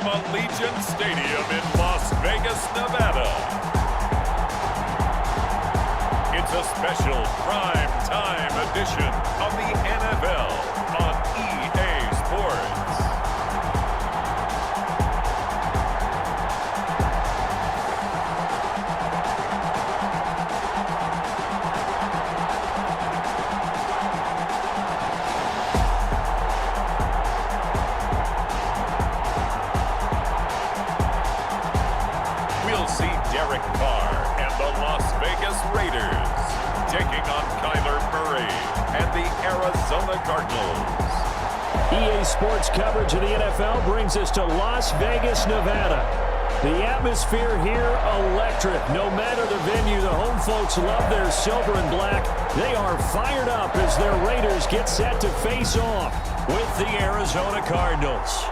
from Allegiant Stadium in Las Vegas, Nevada. It's a special prime time edition of the NFL on EA Sports. Taking on Kyler Murray and the Arizona Cardinals. EA Sports coverage of the NFL brings us to Las Vegas, Nevada. The atmosphere here, electric. No matter the venue, the home folks love their silver and black. They are fired up as their Raiders get set to face off with the Arizona Cardinals.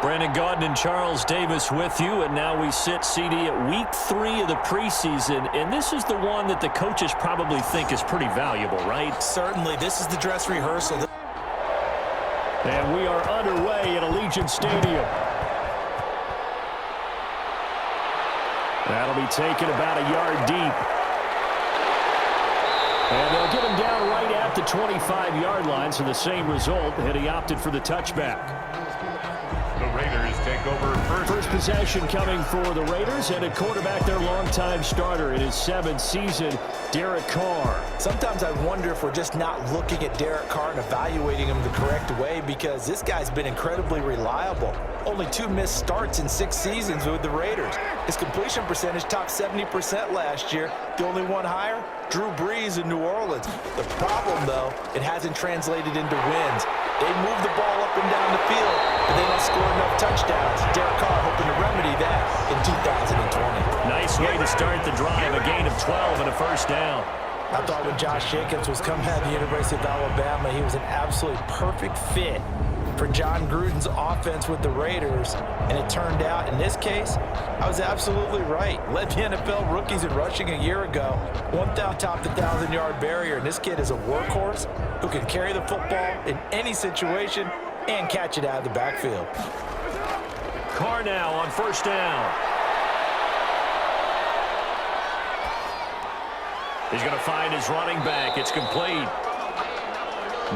Brandon Gaudin and Charles Davis with you, and now we sit CD at week 3 of the preseason, and this is the one that the coaches probably think is pretty valuable, right? Certainly. This is the dress rehearsal. And we are underway at Allegiant Stadium. That'll be taken about a yard deep. And they'll get him down right at the 25-yard line, so the same result, and he opted for the touchback. The Raiders take over First possession coming for the Raiders, and at quarterback, their longtime starter in his 7th season, Derek Carr. Sometimes I wonder if we're just not looking at Derek Carr and evaluating him the correct way, because this guy's been incredibly reliable. Only 2 missed starts in 6 seasons with the Raiders. His completion percentage topped 70% last year. The only one higher, Drew Brees in New Orleans. The problem, though, it hasn't translated into wins. They move the ball up and down the field, but they don't score enough touchdowns. Derek Carr hoping to remedy that in 2020. Nice way to start the drive, a gain of 12 and a first down. I thought when Josh Jacobs was coming out of the University of Alabama, he was an absolutely perfect fit for John Gruden's offense with the Raiders, and it turned out, in this case, I was absolutely right. Led the NFL rookies in rushing a year ago, topped the 1,000-yard barrier, and this kid is a workhorse who can carry the football in any situation and catch it out of the backfield. Carr now on first down. He's going to find his running back. It's complete.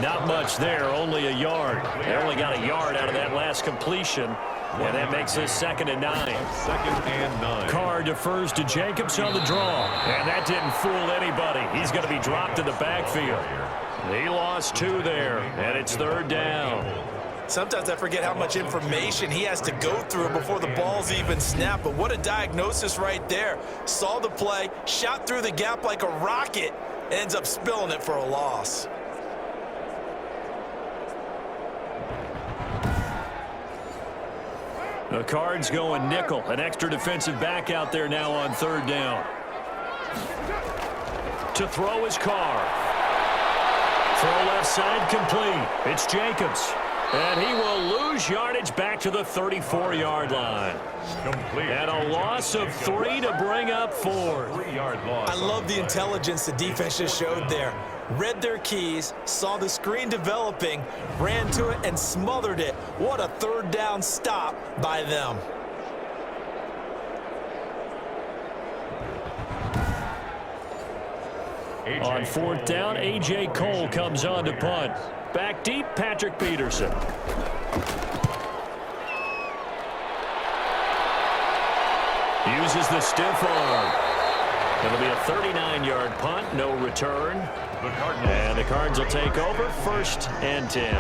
Not much there, only a yard. They only got a yard out of that last completion, and that makes this 2nd and 9. 2nd and 9. Carr defers to Jacobs on the draw, and that didn't fool anybody. He's going to be dropped in the backfield. He lost 2 there, and it's 3rd down. Sometimes I forget how much information he has to go through before the ball's even snapped, but what a diagnosis right there. Saw the play, shot through the gap like a rocket, ends up spilling it for a loss. The Cards going nickel. An extra defensive back out there now on 3rd down. To throw is Carr. Throw left side complete. It's Jacobs. And he will lose yardage back to the 34-yard line. Complete. And a loss of 3 to bring up 4. 3-yard loss. I love the intelligence the defense just showed there. Read their keys, saw the screen developing, ran to it, and smothered it. What a 3rd down stop by them. On 4th down, A.J. Cole comes on to punt. Back deep, Patrick Peterson. Uses the stiff arm. It'll be a 39-yard punt, no return. And the Cards will take over, 1st and 10.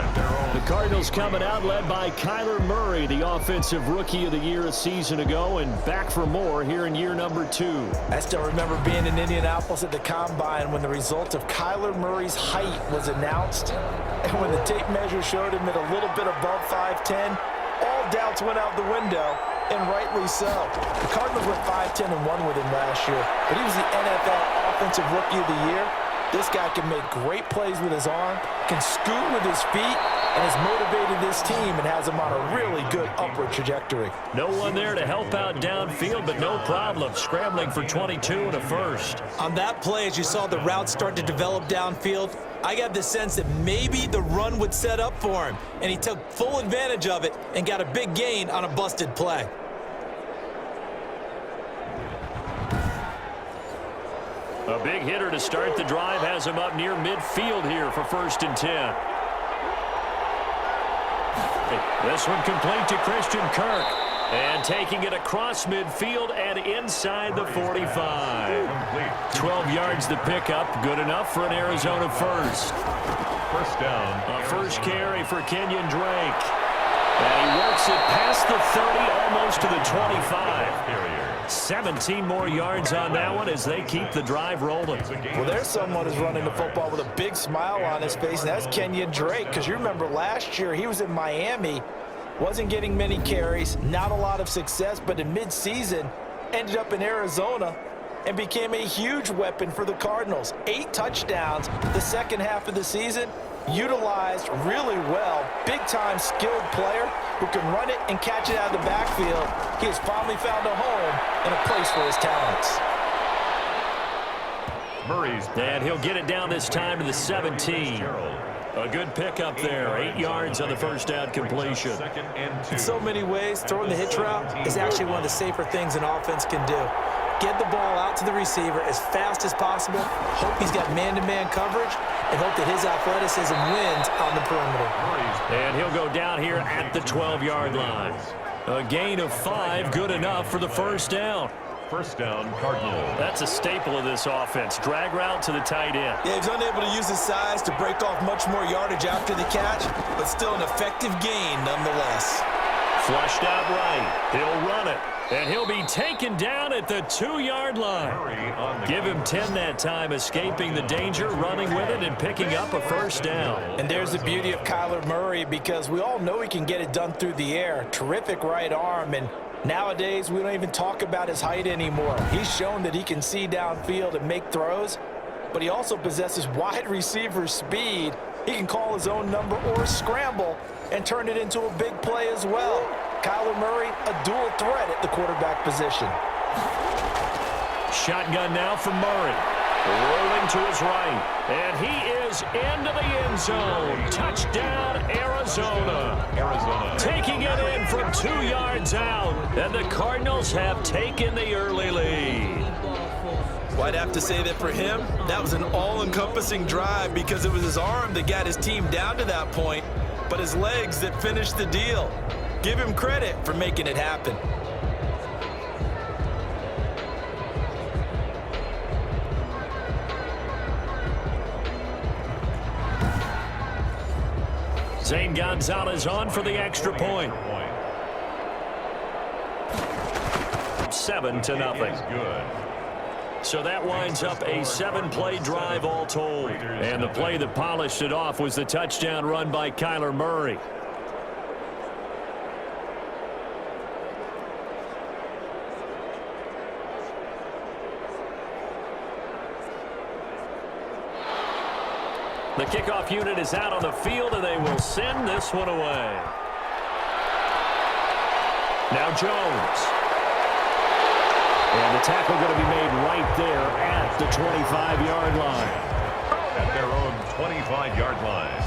The Cardinals coming out, led by Kyler Murray, the offensive rookie of the year a season ago, and back for more here in year number 2. I still remember being in Indianapolis at the Combine when the result of Kyler Murray's height was announced, and when the tape measure showed him at a little bit above 5'10", all doubts went out the window, and rightly so. The Cardinals went 5-10-1 with him last year, but he was the NFL Offensive Rookie of the Year. This guy can make great plays with his arm, can scoot with his feet, and has motivated this team and has them on a really good upward trajectory. No one there to help out downfield, but no problem. Scrambling for 22 and a first. On that play, as you saw the route start to develop downfield, I got the sense that maybe the run would set up for him, and he took full advantage of it and got a big gain on a busted play. A big hitter to start the drive has him up near midfield here for 1st and 10. This one complete to Christian Kirk. And taking it across midfield and inside the 45. 12 yards the pickup. Good enough for an Arizona first. First down. A first carry for Kenyon Drake. And he works it past the 30, almost to the 25. 17 more yards on that one as they keep the drive rolling. Well, there's someone who's running the football with a big smile on his face, and that's Kenyon Drake, because you remember last year he was in Miami, wasn't getting many carries, not a lot of success, but in midseason ended up in Arizona and became a huge weapon for the Cardinals. 8 touchdowns the second half of the season, utilized really well. Big-time skilled player who can run it and catch it out of the backfield. He has finally found a home and a place for his talents. And he'll get it down this time to the 17. A good pickup there. 8 yards on the first down completion. In so many ways, throwing the hitch route is actually one of the safer things an offense can do. Get the ball out to the receiver as fast as possible, hope he's got man-to-man coverage, and hope that his athleticism wins on the perimeter. And he'll go down here at the 12-yard line. A gain of 5, good enough for the first down. First down, Cardinals. That's a staple of this offense. Drag route to the tight end. Yeah, he's unable to use his size to break off much more yardage after the catch, but still an effective gain nonetheless. Flushed out right. He'll run it. And he'll be taken down at the 2-yard line. Give him 10 that time, escaping the danger, running with it, and picking up a first down. And there's the beauty of Kyler Murray, because we all know he can get it done through the air. Terrific right arm, and nowadays we don't even talk about his height anymore. He's shown that he can see downfield and make throws, but he also possesses wide receiver speed. He can call his own number or scramble and turn it into a big play as well. Kyler Murray, a dual threat at the quarterback position. Shotgun now from Murray. Rolling to his right. And he is into the end zone. Touchdown, Arizona. Taking it in from 2 yards out. And the Cardinals have taken the early lead. Well, I'd have to say that for him, that was an all-encompassing drive because it was his arm that got his team down to that point, but his legs that finished the deal. Give him credit for making it happen. Zane Gonzalez on for the extra point. 7-0. Good. So that winds up a 7-play drive all told. And the play that polished it off was the touchdown run by Kyler Murray. The kickoff unit is out on the field, and they will send this one away. Now Jones. And the tackle going to be made right there at the 25-yard line. At their own 25-yard line.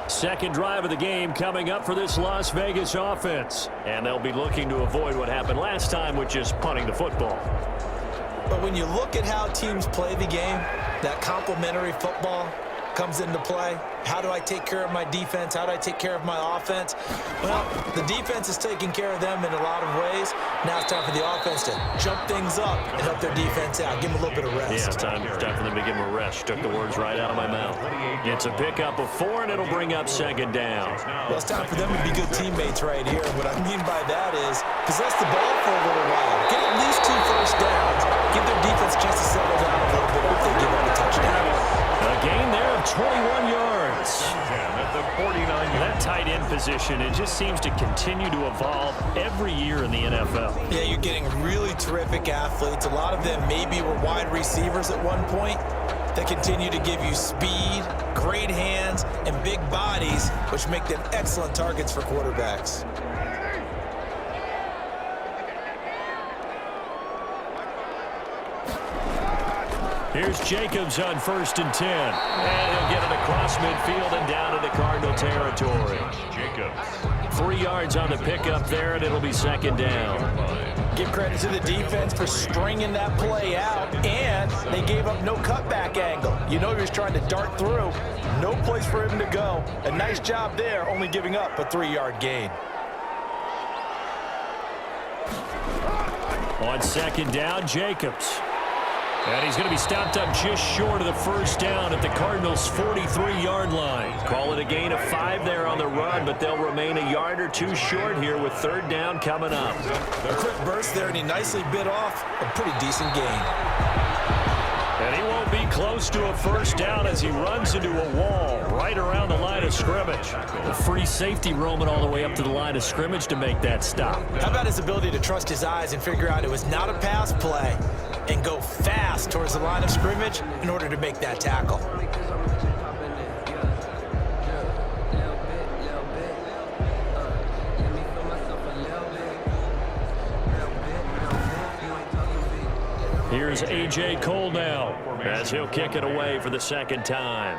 Second drive of the game coming up for this Las Vegas offense. And they'll be looking to avoid what happened last time, which is punting the football. But when you look at how teams play the game, that complementary football comes into play. How do I take care of my defense? How do I take care of my offense? Well, the defense is taking care of them in a lot of ways. Now it's time for the offense to jump things up and help their defense out. Give them a little bit of rest. Yeah, it's time for them to give them a rest. Took the words right out of my mouth. It's a pickup of 4, and it'll bring up second down. Well, it's time for them to be good teammates right here. What I mean by that is possess the ball for a little while. Get at least 2 first downs. Give their defense a chance to settle down a little bit if they give up a touchdown. A gain there of 21 yards. At the 49-yard. That tight end position, it just seems to continue to evolve every year in the NFL. Yeah, you're getting really terrific athletes. A lot of them maybe were wide receivers at one point. They continue to give you speed, great hands, and big bodies, which make them excellent targets for quarterbacks. Here's Jacobs on 1st and 10. And he'll get it across midfield and down into Cardinal territory. Jacobs. 3 yards on the pickup there, and it'll be 2nd down. Give credit to the defense for stringing that play out, and they gave up no cutback angle. You know he was trying to dart through. No place for him to go. A nice job there, only giving up a 3-yard gain. On 2nd down, Jacobs. And he's going to be stopped up just short of the 1st down at the Cardinals' 43-yard line. Call it a gain of 5 there on the run, but they'll remain a yard or 2 short here with 3rd down coming up. A quick burst there, and he nicely bit off a pretty decent gain. And he won't be close to a 1st down as he runs into a wall right around the line of scrimmage. A free safety roaming all the way up to the line of scrimmage to make that stop. How about his ability to trust his eyes and figure out it was not a pass play and go fast towards the line of scrimmage in order to make that tackle? Here's A.J. Cole now as he'll kick it away for the 2nd time.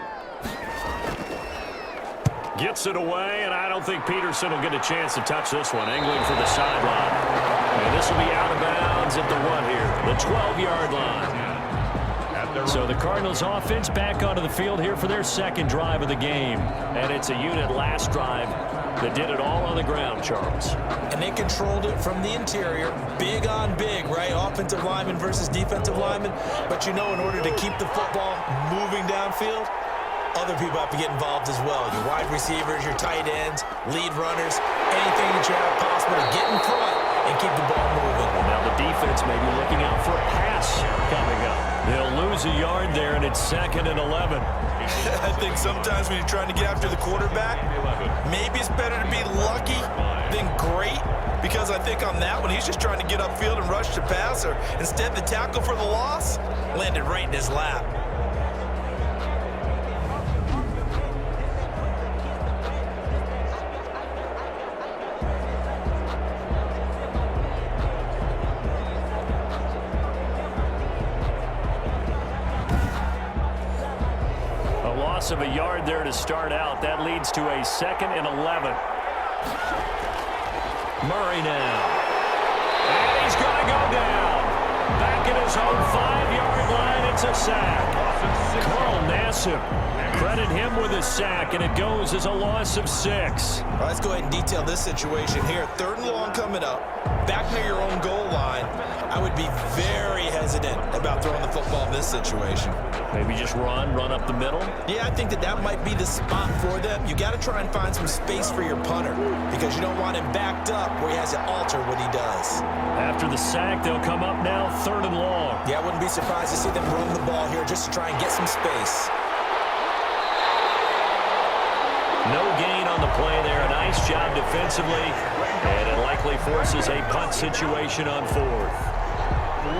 Gets it away, and I don't think Peterson will get a chance to touch this one. Angling for the sideline. And this will be out of bounds at the 1 here, the 12-yard line. So the Cardinals offense back onto the field here for their 2nd drive of the game. And it's a unit last drive that did it all on the ground, Charles. And they controlled it from the interior, big on big, right? Offensive lineman versus defensive lineman. But you know, in order to keep the football moving downfield, other people have to get involved as well. Your wide receivers, your tight ends, lead runners, anything that you have possible to get in front and keep the ball moving. Now the defense may be looking out for a pass coming up. They'll lose a yard there, and it's 2nd and 11. I think sometimes when you're trying to get after the quarterback, maybe it's better to be lucky than great, because I think on that one, he's just trying to get upfield and rush the passer. Instead, the tackle for the loss landed right in his lap. Of a yard there to start out. That leads to a 2nd and 11. Murray now. And he's going to go down. Back at his own 5-yard line. It's a sack. Carl Nassib. Credit him with a sack, and it goes as a loss of 6. All right, let's go ahead and detail this situation here. 3rd and long coming up. Back near your own goal line. I would be very hesitant about throwing the football in this situation. Maybe just run up the middle? Yeah, I think that might be the spot for them. You got to try and find some space for your punter because you don't want him backed up where he has to alter what he does. After the sack, they'll come up now 3rd and long. Yeah, I wouldn't be surprised to see them run the ball here just to try and get some space. No gain on the play there. A nice job defensively. And it likely forces a punt situation on 4th.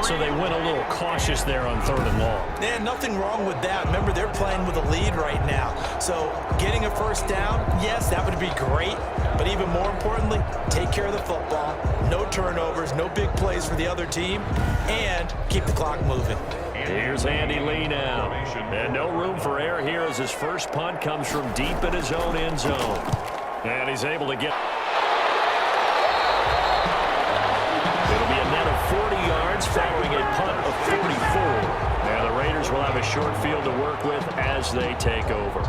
So they went a little cautious there on 3rd and long. Yeah, nothing wrong with that. Remember, they're playing with a lead right now. So getting a 1st down, yes, that would be great. But even more importantly, take care of the football. No turnovers, no big plays for the other team, and keep the clock moving. Here's Andy Lee now. And no room for error here as his first punt comes from deep in his own end zone. And he's able to get... It'll be a net of 40 yards following a punt of 44. And the Raiders will have a short field to work with as they take over.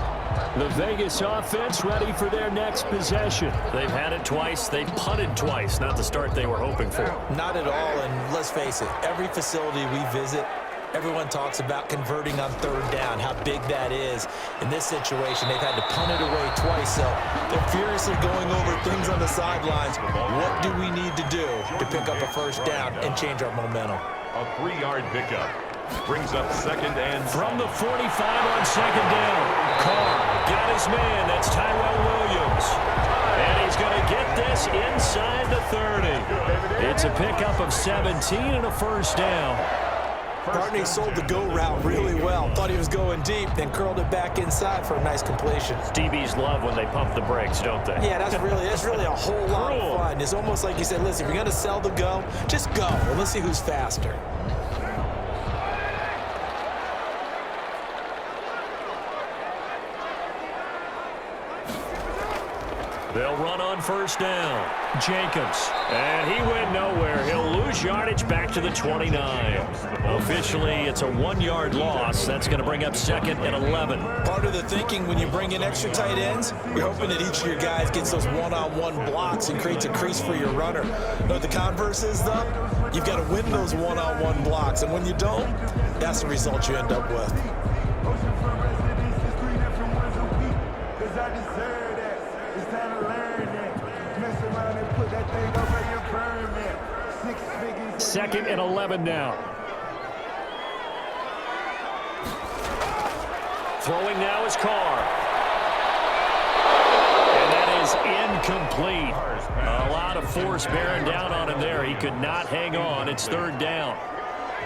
The Vegas offense ready for their next possession. They've had it twice. They've punted twice. Not the start they were hoping for. Not at all, and let's face it, every facility we visit, everyone talks about converting on 3rd down, how big that is. In this situation, they've had to punt it away twice, so they're furiously going over things on the sidelines. What do we need to do to pick up a 1st down and change our momentum? A 3-yard pickup brings up 2nd and... From the 45 on 2nd down. Carr got his man. That's Tyrell Williams. And he's going to get this inside the 30. It's a pickup of 17 and a 1st down. Gardner sold the go route really well. Thought he was going deep, then curled it back inside for a nice completion. DBs love when they pump the brakes, don't they? Yeah, that's really a whole lot of fun. It's almost like you said, listen, if you're going to sell the go, just go. And let's see who's faster. They'll run on first down. Jacobs. And he went nowhere. He'll lose yardage back to the 29. Officially, it's a 1-yard loss. That's going to bring up 2nd and 11. Part of the thinking when you bring in extra tight ends, you're hoping that each of your guys gets those one-on-one blocks and creates a crease for your runner. You know what the converse is, though? You've got to win those one-on-one blocks. And when you don't, that's the result you end up with. Second and 11 now. Throwing now is Carr. And that is incomplete. A lot of force bearing down on him there. He could not hang on. It's 3rd down.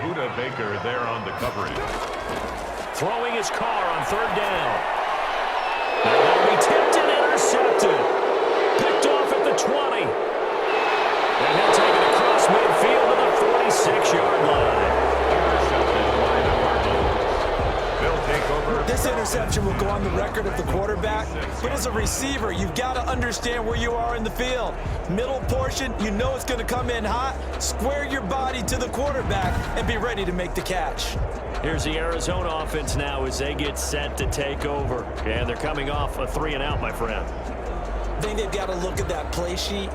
Buda Baker there on the coverage. Throwing is Carr on 3rd down. And that'll be tipped and intercepted. Picked off at the 20. And he'll take it across midfield to the 46-yard line. They'll take over. This interception will go on the record of the quarterback, but as a receiver, you've got to understand where you are in the field. Middle portion, you know it's going to come in hot. Square your body to the quarterback and be ready to make the catch. Here's the Arizona offense now as they get set to take over. And they're coming off a 3-and-out, my friend. I think they've got to look at that play sheet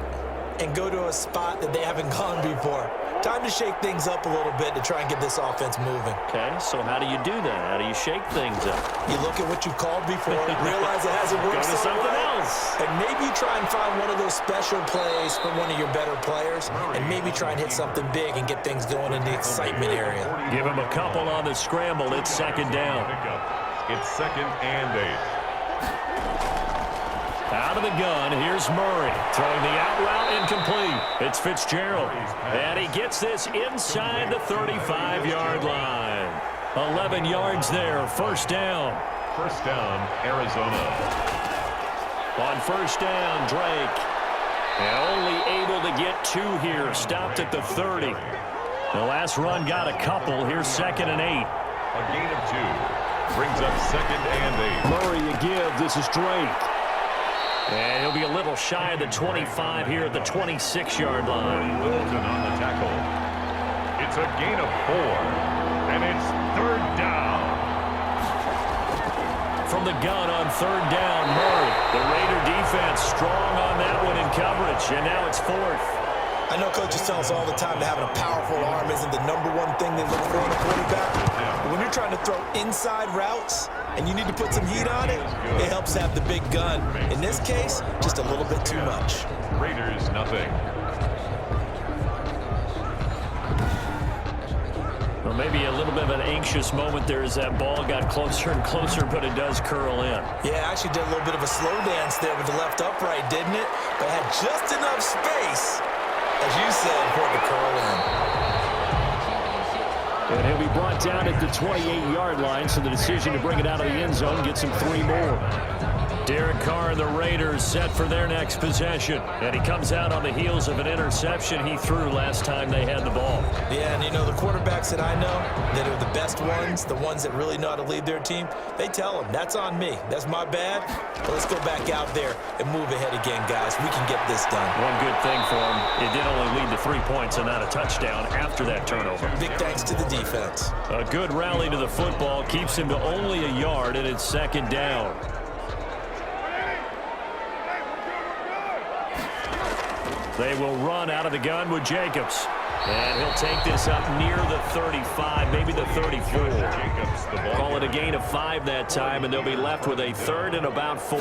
and go to a spot that they haven't gone before. Time to shake things up a little bit to try and get this offense moving. Okay, so how do you do that? How do you shake things up? You look at what you've called before, realize it hasn't worked Go to something else. and maybe try and find one of those special plays from one of your better players, and maybe try and hit something big and get things going in the excitement area. Give him a couple on the scramble. It's 2nd down. It's 2nd and 8. Out of the gun, here's Murray. Throwing the out route incomplete. It's Fitzgerald. And he gets this inside the 35-yard line. 11 yards there, 1st down. 1st down, Arizona. On 1st down, Drake. And only able to get 2 here. Stopped at the 30. The last run got a couple. Here's 2nd and 8. A gain of 2. Brings up 2nd and 8. Murray a give. This is Drake. And he'll be a little shy of the 25 here at the 26-yard line. Littleton on the tackle. It's a gain of 4. And it's 3rd down. From the gun on 3rd down, Murray. The Raider defense strong on that one in coverage. And now it's 4th. I know coaches tell us all the time that having a powerful arm isn't the #1 thing they look for in a quarterback. But when you're trying to throw inside routes and you need to put some heat on it, it helps have the big gun. In this case, just a little bit too much. Raiders, nothing. Well, maybe a little bit of an anxious moment there as that ball got closer and closer, but it does curl in. Yeah, actually did a little bit of a slow dance there with the left upright, didn't it? But had just enough space, as you said, for it to curl in. And he'll be brought down at the 28-yard line, so the decision to bring it out of the end zone gets him 3 more. Derek Carr and the Raiders set for their next possession. And he comes out on the heels of an interception he threw last time they had the ball. Yeah, and you know, the quarterbacks that I know that are the best ones, the ones that really know how to lead their team, they tell them, that's on me. That's my bad. But let's go back out there and move ahead again, guys. We can get this done. One good thing for him, it did only lead to 3 points and not a touchdown after that turnover. Big thanks to the defense. A good rally to the football keeps him to only a yard, and it's 2nd down. They will run out of the gun with Jacobs. And he'll take this up near the 35, maybe the 34. Call it a gain of 5 that time, and they'll be left with a 3rd and about 4.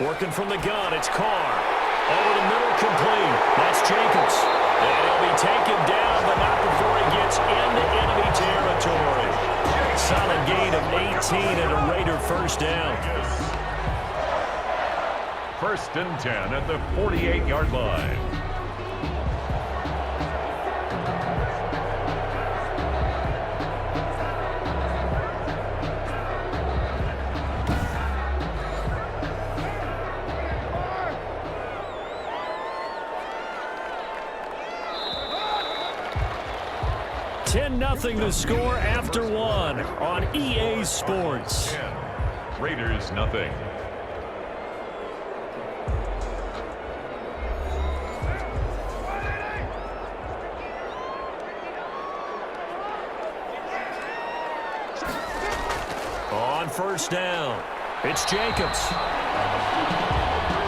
Working from the gun, it's Carr. Over the middle, complete. That's Jacobs. And he'll be taken down, but not before he gets into enemy territory. Solid gain of 18 and a Raider 1st down. 1st and 10 at the 48-yard line. 10-0 to score after one on EA Sports. Raiders nothing. On first down, it's Jacobs.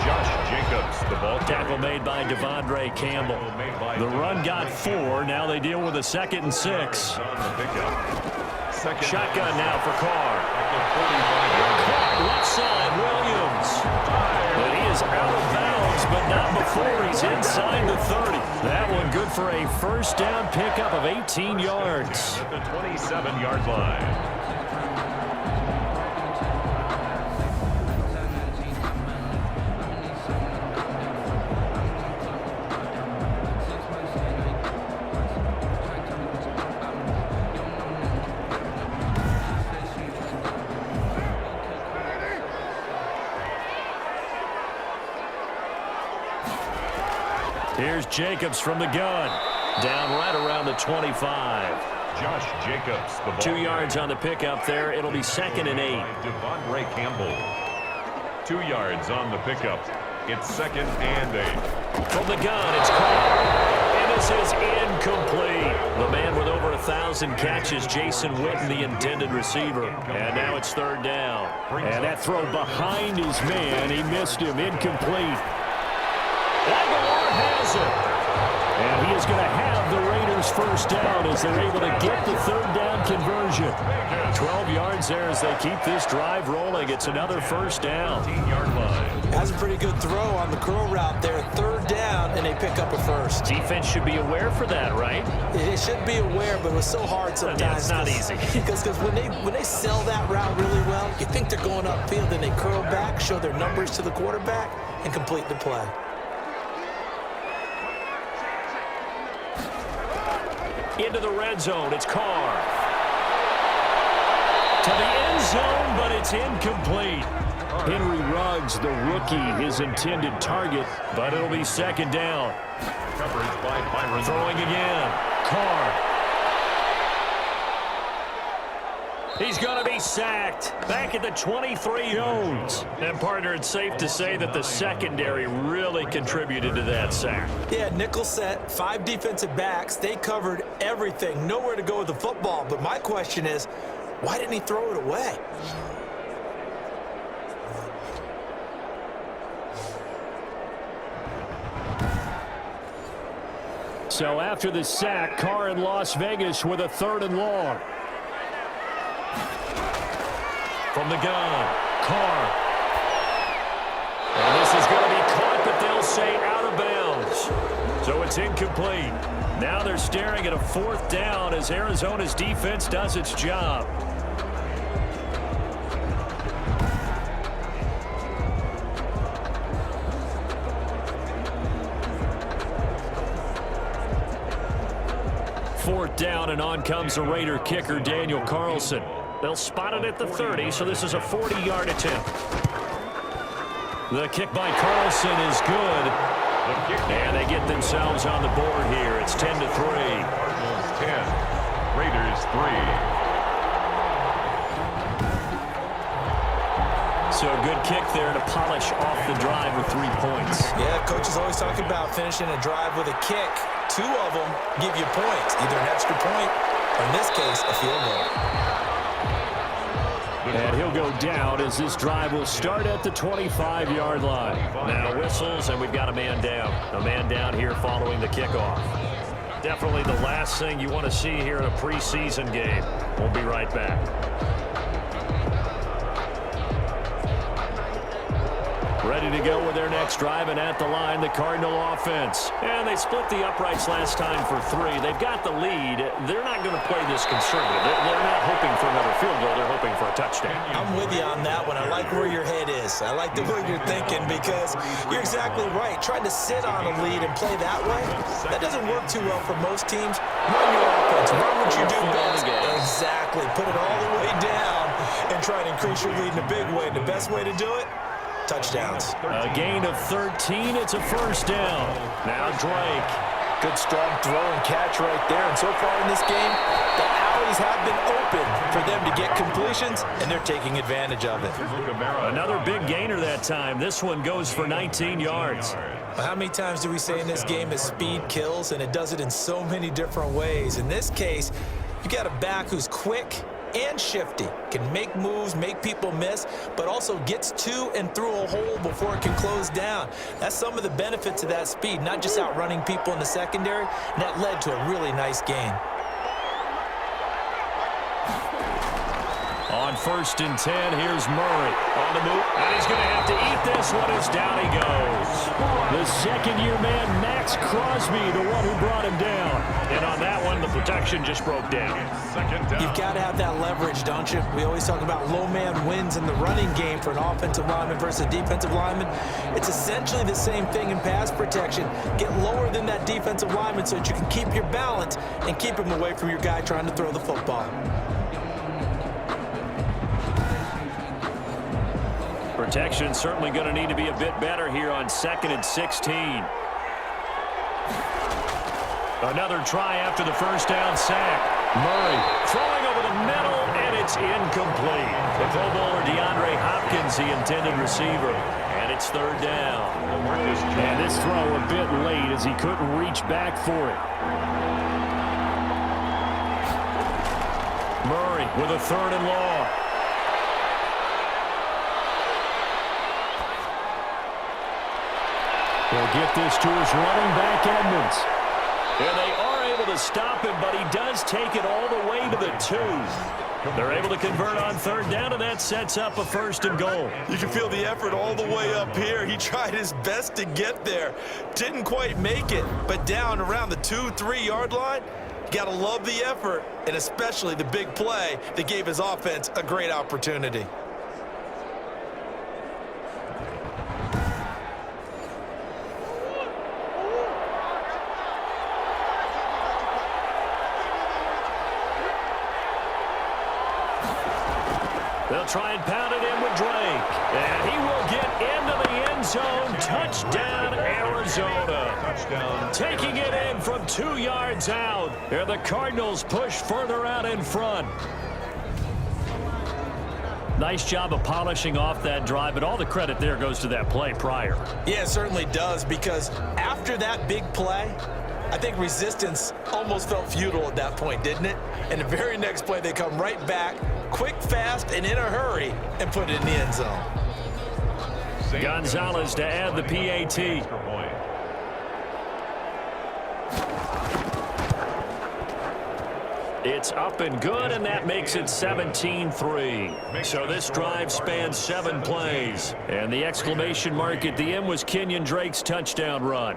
Josh Jacobs, the ball Tackle made by Devondre Campbell. The run got 4. Now they deal with a 2nd and 6. Shotgun now for Carr. Left side, Williams. But he is out of bounds, but not before he's inside the 30. That one good for a first down pickup of 18 yards. At the 27-yard line. Here's Jacobs from the gun. Down right around the 25. Josh Jacobs, the ball 2 yards on the pickup there. It'll be 2nd and 8. Devondre Campbell. 2 yards on the pickup. It's 2nd and 8. From the gun, it's caught. And this is incomplete. The man with over 1,000 catches, Jason Witten, the intended receiver. And now it's 3rd down. And that throw behind his man. He missed him. Incomplete. Aguilar has it. And he is going to have the Raiders first down as they're able to get the 3rd down conversion. 12 yards there as they keep this drive rolling. It's another first down. 10-yard line. That's a pretty good throw on the curl route there. 3rd down, and they pick up a first. Defense should be aware for that, right? They should be aware, but it was so hard sometimes. Yeah, it's not easy. Because when they sell that route really well, you think they're going upfield, then they curl back, show their numbers to the quarterback, and complete the play. Into the red zone, it's Carr. To the end zone, but it's incomplete. Henry Ruggs, the rookie, his intended target, but it'll be 2nd down. Coverage by Byron. Throwing again. Carr. He's going to be sacked. Back at the 23 yards. And, partner, it's safe to say that the secondary really contributed to that sack. Yeah, nickel set, 5 defensive backs. They covered everything. Nowhere to go with the football. But my question is, why didn't he throw it away? So after the sack, Carr in Las Vegas with a 3rd and long. From the gun, Carr. And this is going to be caught, but they'll say out of bounds. So it's incomplete. Now they're staring at a 4th down as Arizona's defense does its job. Fourth down, and on comes the Raider kicker, Daniel Carlson. They'll spot it at the 30, so this is a 40-yard attempt. The kick by Carlson is good. And they get themselves on the board here. It's 10-3. Cardinals 10, Raiders 3. So a good kick there to polish off the drive with 3 points. Yeah, coach is always talking about finishing a drive with a kick. 2 of them give you points, either an extra point or, in this case, a field goal. And he'll go down as this drive will start at the 25-yard line. Now whistles, and we've got a man down. A man down here following the kickoff. Definitely the last thing you want to see here in a preseason game. We'll be right back. Ready to go with their next drive, and at the line, the Cardinal offense. And they split the uprights last time for 3. They've got the lead. They're not going to play this conservative. They're not hoping for another field goal. They're hoping for a touchdown. I'm with you on that one. I like where your head is. I like the way you're thinking because you're exactly right. Trying to sit on a lead and play that way, that doesn't work too well for most teams. Run your offense. Run what you do best. Exactly. Put it all the way down and try to increase your lead in a big way. The best way to do it? Touchdowns. A gain of 13. It's a first down. Now Drake. Good strong throw and catch right there. And so far in this game, the alleys have been open for them to get completions, and they're taking advantage of it. Another big gainer that time. This one goes for 19 yards. How many times do we say in this game that speed kills, and it does it in so many different ways? In this case, you got a back who's quick and shifty, can make moves, make people miss, but also gets to and through a hole before it can close down. That's some of the benefits of that speed, not just outrunning people in the secondary, and that led to a really nice gain. On 1st and 10, here's Murray on the move, and he's going to have to eat this one as down he goes. The second-year man, Max Crosby, the one who brought him down. And on that one, the protection just broke down. You've got to have that leverage, don't you? We always talk about low man wins in the running game for an offensive lineman versus a defensive lineman. It's essentially the same thing in pass protection. Get lower than that defensive lineman so that you can keep your balance and keep him away from your guy trying to throw the football. Protection certainly going to need to be a bit better here on 2nd and 16. Another try after the first down sack. Murray throwing over the middle, and it's incomplete. The Pro Bowler DeAndre Hopkins, the intended receiver, and it's 3rd down. And this throw a bit late as he couldn't reach back for it. Murray with a 3rd and long. He'll get this to his running back, Edmonds. And they are able to stop him, but he does take it all the way to the 2. They're able to convert on 3rd down, and that sets up a 1st and goal. You can feel the effort all the way up here. He tried his best to get there. Didn't quite make it, but down around the 2-3 yard line, you got to love the effort, and especially the big play that gave his offense a great opportunity. They'll try and pound it in with Drake. And he will get into the end zone. Touchdown, Arizona. Touchdown. Taking it in from 2 yards out. And the Cardinals push further out in front. Nice job of polishing off that drive, but all the credit there goes to that play prior. Yeah, it certainly does, because after that big play, I think resistance almost felt futile at that point, didn't it? And the very next play, they come right back, quick, fast, and in a hurry, and put it in the end zone. Gonzalez to add the PAT. It's up and good, and that makes it 17-3. So this drive spans 7 plays. And the exclamation mark at the end was Kenyon Drake's touchdown run.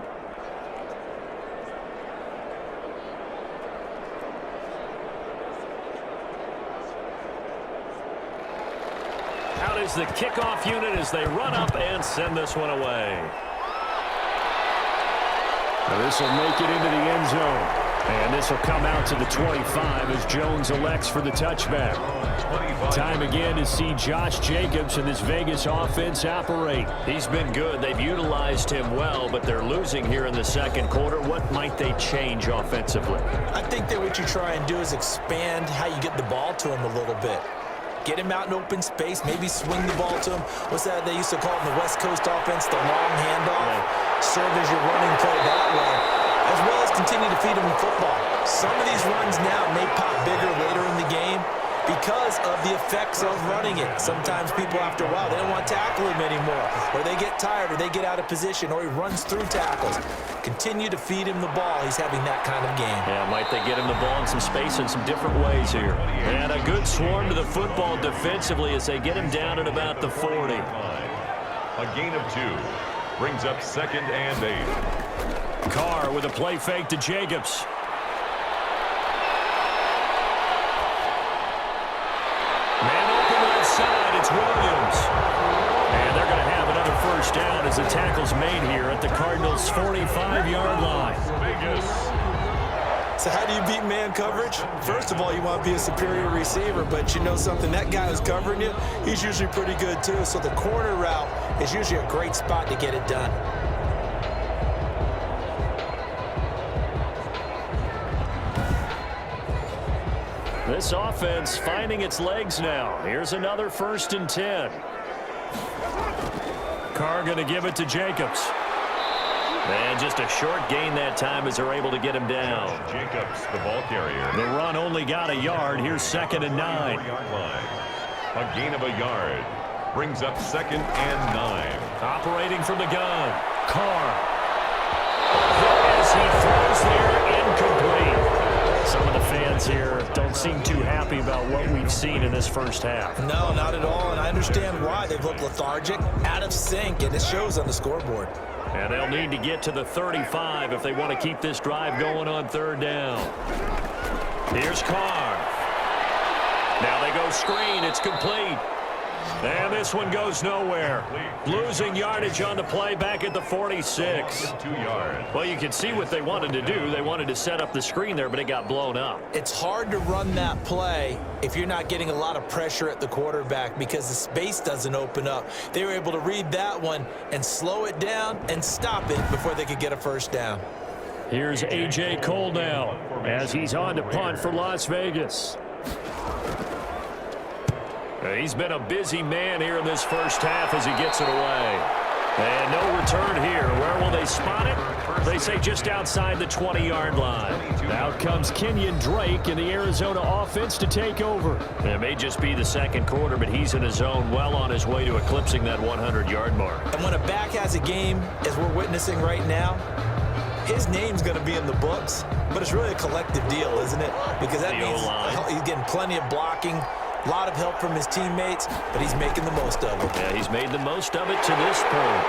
Out is the kickoff unit as they run up and send this one away. Now this will make it into the end zone. And this will come out to the 25 as Jones elects for the touchback. Time again to see Josh Jacobs and this Vegas offense operate. He's been good. They've utilized him well, but they're losing here in the second quarter. What might they change offensively? I think that what you try and do is expand how you get the ball to him a little bit. Get him out in open space, maybe swing the ball to him. What's that they used to call it in the West Coast offense, the long handoff? Serve as your running play that way, as well as continue to feed him in football. Some of these runs now may pop bigger later in the game because of the effects of running it. Sometimes people, after a while, they don't want to tackle him anymore, or they get tired, or they get out of position, or he runs through tackles. Continue to feed him the ball. He's having that kind of game. Yeah, might they get him the ball in some space in some different ways here. And a good swarm to the football defensively as they get him down at about the 40. A gain of 2 brings up 2nd and 8. Carr with a play fake to Jacobs. Man open left side, it's Williams. And they're going to have another first down as the tackle's made here at the Cardinals' 45-yard line. So how do you beat man coverage? First of all, you want to be a superior receiver, but you know something, that guy who's covering you, he's usually pretty good too. So the corner route is usually a great spot to get it done. This offense finding its legs now. Here's another 1st and 10. Carr going to give it to Jacobs. And just a short gain that time as they're able to get him down. Jacobs, the ball carrier. The run only got a yard. Here's 2nd and 9. A gain of a yard. Brings up 2nd and 9. Operating from the gun. Carr. As he throws there, incomplete. Some of the fans here don't seem too happy about what we've seen in this first half. No, not at all, and I understand why. They've looked lethargic, out of sync, and it shows on the scoreboard. And they'll need to get to the 35 if they want to keep this drive going on 3rd down. Here's Carr. Now they go screen. It's complete. And this one goes nowhere. Losing yardage on the play back at the 46. 2 yards. Well, you can see what they wanted to do. They wanted to set up the screen there, but it got blown up. It's hard to run that play if you're not getting a lot of pressure at the quarterback because the space doesn't open up. They were able to read that one and slow it down and stop it before they could get a 1st down. Here's A.J. Cole now as he's on to punt for Las Vegas. He's been a busy man here in this first half as he gets it away. And no return here. Where will they spot it? They say just outside the 20-yard line. Now comes Kenyon Drake in the Arizona offense to take over. It may just be the 2nd quarter, but he's in his zone, well on his way to eclipsing that 100-yard mark. And when a back has a game, as we're witnessing right now, his name's going to be in the books, but it's really a collective deal, isn't it? Because that means he's getting plenty of blocking, a lot of help from his teammates, but he's making the most of it. Yeah, he's made the most of it to this point.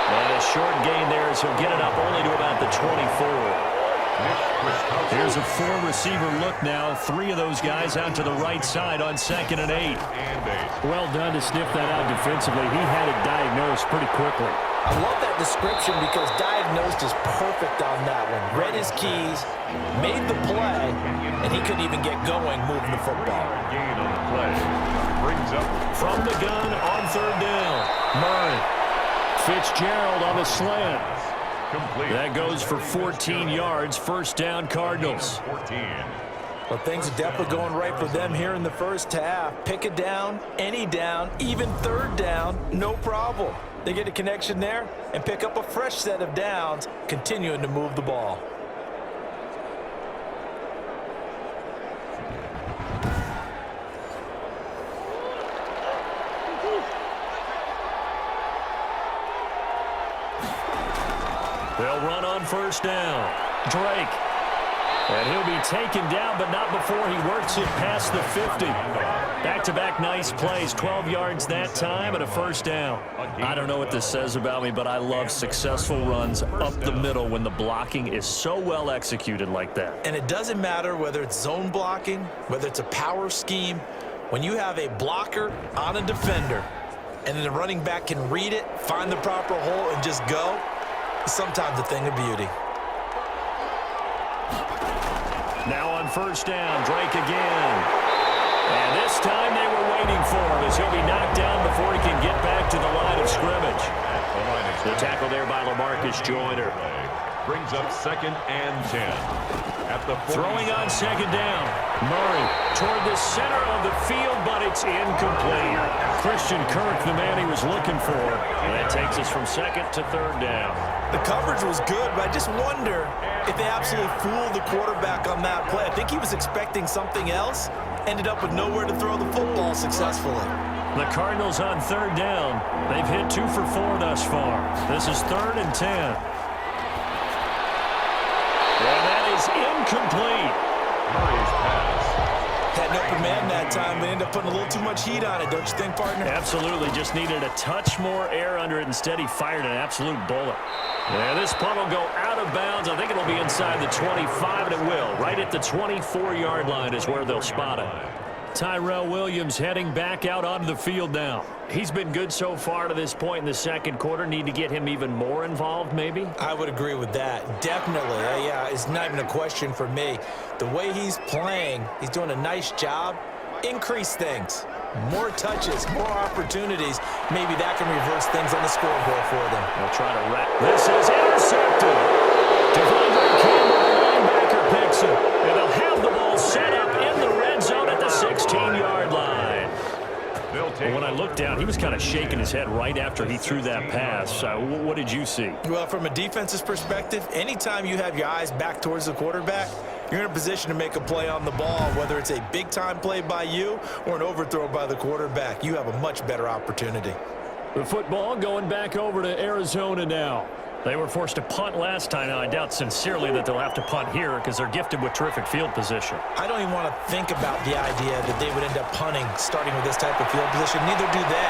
And a short gain there as he'll get it up only to about the 24. Here's a 4-receiver look now. 3 of those guys out to the right side on 2nd and 8. Well done to sniff that out defensively. He had it diagnosed pretty quickly. I love that description because diagnosed is perfect on that one. Read his keys, made the play, and he couldn't even get going moving the football. Gain on the play. Brings up from the gun on 3rd down. Murray. Fitzgerald on the slant. complete. That goes for 14 yards. 1st down, Cardinals. 14. Well, things are definitely going right for them here in the first half. Pick a down, any down, even 3rd down, no problem. They get a connection there and pick up a fresh set of downs, continuing to move the ball. They'll run on 1st down. Drake. And he'll be taken down, but not before he works it past the 50. Back-to-back nice plays, 12 yards that time and a 1st down. I don't know what this says about me, but I love successful runs up the middle when the blocking is so well executed like that. And it doesn't matter whether it's zone blocking, whether it's a power scheme. When you have a blocker on a defender and then the running back can read it, find the proper hole, and just go, it's sometimes a thing of beauty. Now on 1st down, Drake again. And this time they were waiting for him as he'll be knocked down before he can get back to the line of scrimmage. The tackle there by LaMarcus Joyner. Brings up 2nd and 10. At the throwing on 2nd down. Murray toward the center of the field, but it's incomplete. Christian Kirk, the man he was looking for. And that takes us from 2nd to 3rd down. The coverage was good, but I just wonder if they absolutely fooled the quarterback on that play. I think he was expecting something else. Ended up with nowhere to throw the football successfully. The Cardinals on 3rd down. They've hit 2 for 4 thus far. This is 3rd and 10. And that is incomplete. Murray's pass. Had an open man that time, but ended up putting a little too much heat on it, don't you think, partner? Absolutely. Just needed a touch more air under it. Instead, he fired an absolute bullet. And this punt will go out of bounds. I think it'll be inside the 25, and it will. Right at the 24-yard line is where they'll spot it. Tyrell Williams heading back out onto the field now. He's been good so far to this point in the 2nd quarter. Need to get him even more involved, maybe? I would agree with that. Definitely. Yeah, it's not even a question for me. The way he's playing, he's doing a nice job. Increase things. More touches, more opportunities. Maybe that can reverse things on the scoreboard for them. They'll try to wrap. This is intercepted. Devondre Campbell, the linebacker, picks it. And they'll have the ball set up in the red check down. He was kind of shaking his head right after he threw that pass. What did you see? Well, from a defense's perspective, anytime you have your eyes back towards the quarterback, you're in a position to make a play on the ball, whether it's a big-time play by you or an overthrow by the quarterback. You have a much better opportunity. The football going back over to Arizona now. They were forced to punt last time. Now, I doubt sincerely that they'll have to punt here because they're gifted with terrific field position. I don't even want to think about the idea that they would end up punting starting with this type of field position. Neither do they.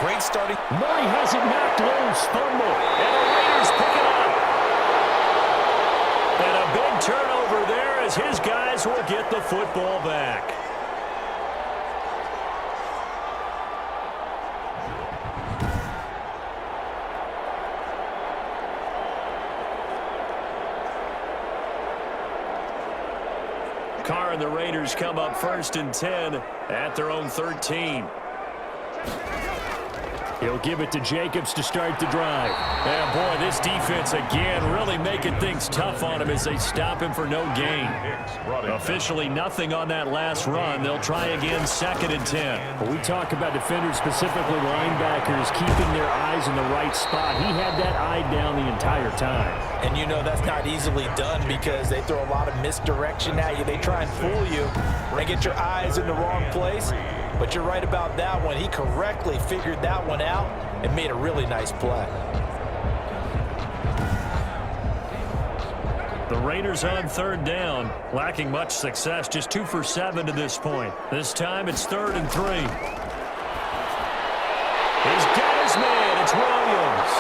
Great starting. Murray has it knocked loose. Fumble. And the Raiders pick it up. And a big turnover there as his guys will get the football back. Carr and the Raiders come up 1st and 10 at their own 13. He'll give it to Jacobs to start the drive. And boy, this defense again really making things tough on him as they stop him for no gain. Officially nothing on that last run. They'll try again 2nd and 10. Well, we talk about defenders, specifically linebackers, keeping their eyes in the right spot. He had that eye down the entire time. And you know that's not easily done because they throw a lot of misdirection at you. They try and fool you and get your eyes in the wrong place. But you're right about that one. He correctly figured that one out and made a really nice play. The Raiders on 3rd down, lacking much success, just 2 for 7 to this point. This time it's 3rd and 3. He's got his man. It's Williams.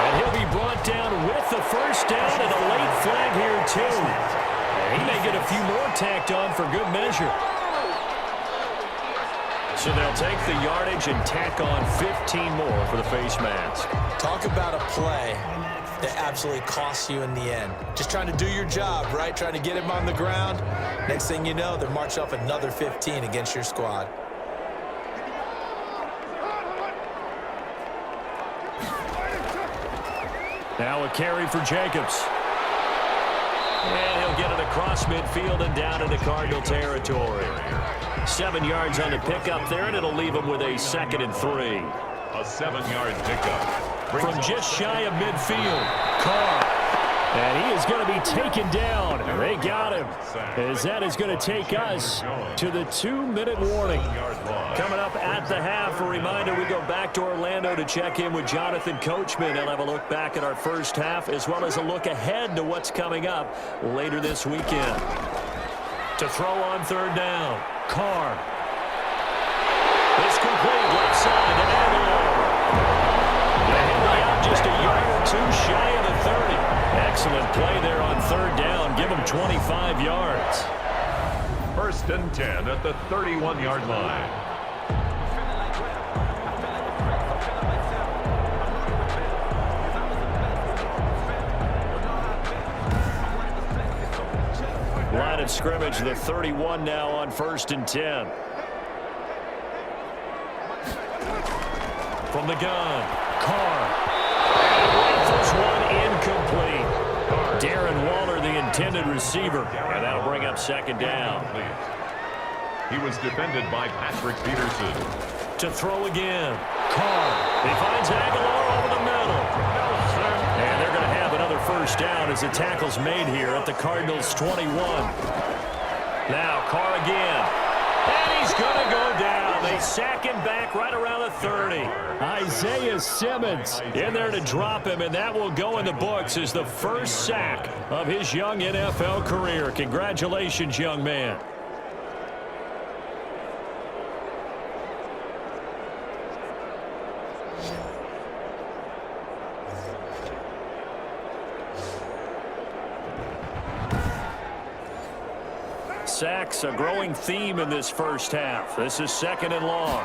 And he'll be brought down with the 1st down and a late flag here too. And he may get a few more tacked on for good measure. So they'll take the yardage and tack on 15 more for the face mask. Talk about a play that absolutely costs you in the end. Just trying to do your job, right? Trying to get him on the ground. Next thing you know, they're marching off another 15 against your squad. Now a carry for Jacobs. And he'll get it across midfield and down into Cardinal territory. 7 yards on the pickup there, and it'll leave him with a 2nd and 3. A 7-yard pickup. From just shy of midfield, Carr. And he is going to be taken down. They got him. As that is going to take us to the 2-minute warning. Coming up at the half, a reminder, we go back to Orlando to check in with Jonathan Coachman. He'll have a look back at our first half as well as a look ahead to what's coming up later this weekend. To throw on 3rd down, Carr. It's complete left side to Aguilar. Henry out just a yard or 2 shy of the 30. Excellent play there on 3rd down. Give him 25 yards. 1st and 10 at the 31-yard line. Line of scrimmage, the 31 now on 1st and 10. From the gun, Carr. And rifles one incomplete. Darren Waller, the intended receiver. And that'll bring up 2nd down. He was defended by Patrick Peterson. To throw again, Carr. He finds Aguilar over the middle. And they're going to have another 1st down as the tackle's made here at the Cardinals' 21. Now Carr again. And he's going to go down. They sack him back right around the 30. Isaiah Simmons in there to drop him, and that will go in the books as the first sack of his young NFL career. Congratulations, young man. Sacks, a growing theme in this first half. This is 2nd and long.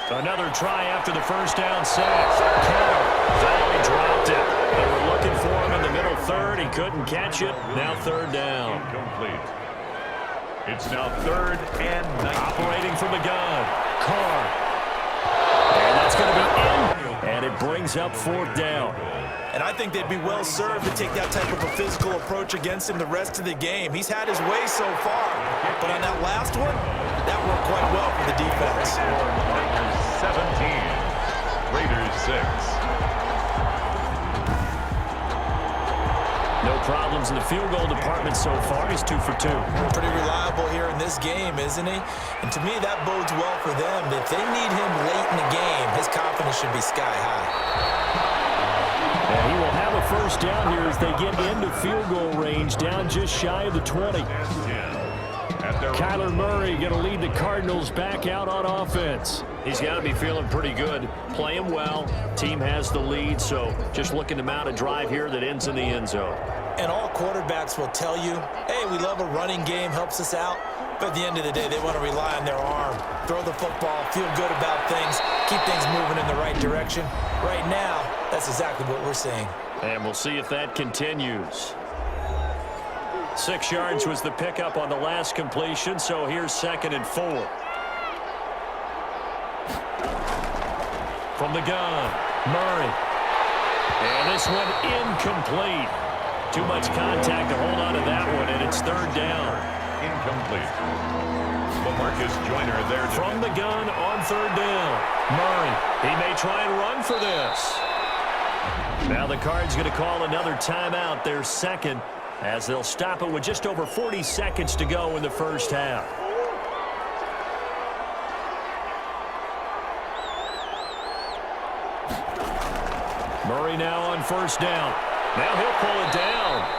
Another try after the 1st down sack. Carr, finally dropped it. They were looking for him in the middle 3rd. He couldn't catch it. Now 3rd down. Incomplete. It's now 3rd and 19. Operating from the gun. Carr. And that's going to be in. And it brings up 4th down. And I think they'd be well served to take that type of a physical approach against him the rest of the game. He's had his way so far. But on that last one, that worked quite well for the defense. 17. Raiders 6. No problems in the field goal department so far. He's 2 for 2. Pretty reliable here in this game, isn't he? And to me, that bodes well for them. If they need him late in the game, his confidence should be sky high. And he will have a first down here as they get into field goal range, down just shy of the 20. Kyler Murray going to lead the Cardinals back out on offense. He's got to be feeling pretty good, playing well. Team has the lead, so just looking to mount a drive here that ends in the end zone. And all quarterbacks will tell you, hey, we love a running game, helps us out. But at the end of the day, they want to rely on their arm, throw the football, feel good about things, keep things moving in the right direction. Right now, that's exactly what we're seeing. And we'll see if that continues. 6 yards was the pickup on the last completion, so here's 2nd and 4. From the gun, Murray. And this one incomplete. Too much contact to hold on to that one, and it's 3rd down. Incomplete. Marcus Joyner there. From the gun on 3rd down. Murray, he may try and run for this. Now the Cards going to call another timeout, their 2nd, as they'll stop it with just over 40 seconds to go in the first half. Murray now on 1st down. Now he'll pull it down.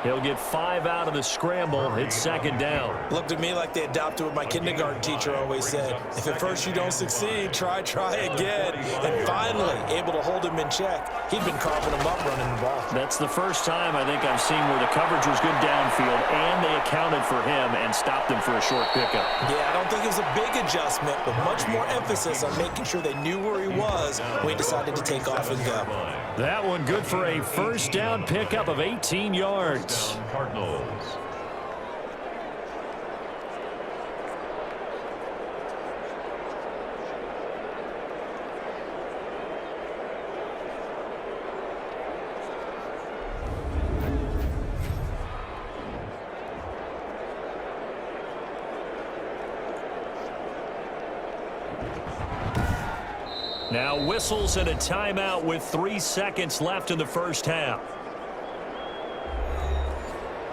He'll get 5 out of the scramble. It's 2nd down. Looked at me like they adopted what my kindergarten teacher always said. If at first you don't succeed, try again. And finally, able to hold him in check. He'd been carving him up running the ball. That's the first time I think I've seen where the coverage was good downfield and they accounted for him and stopped him for a short pickup. Yeah, I don't think it was a big adjustment, but much more emphasis on making sure they knew where he was when he decided to take off and go. That one good for a 1st down pickup of 18 yards. Cardinals. Now whistles and a timeout with 3 seconds left in the first half.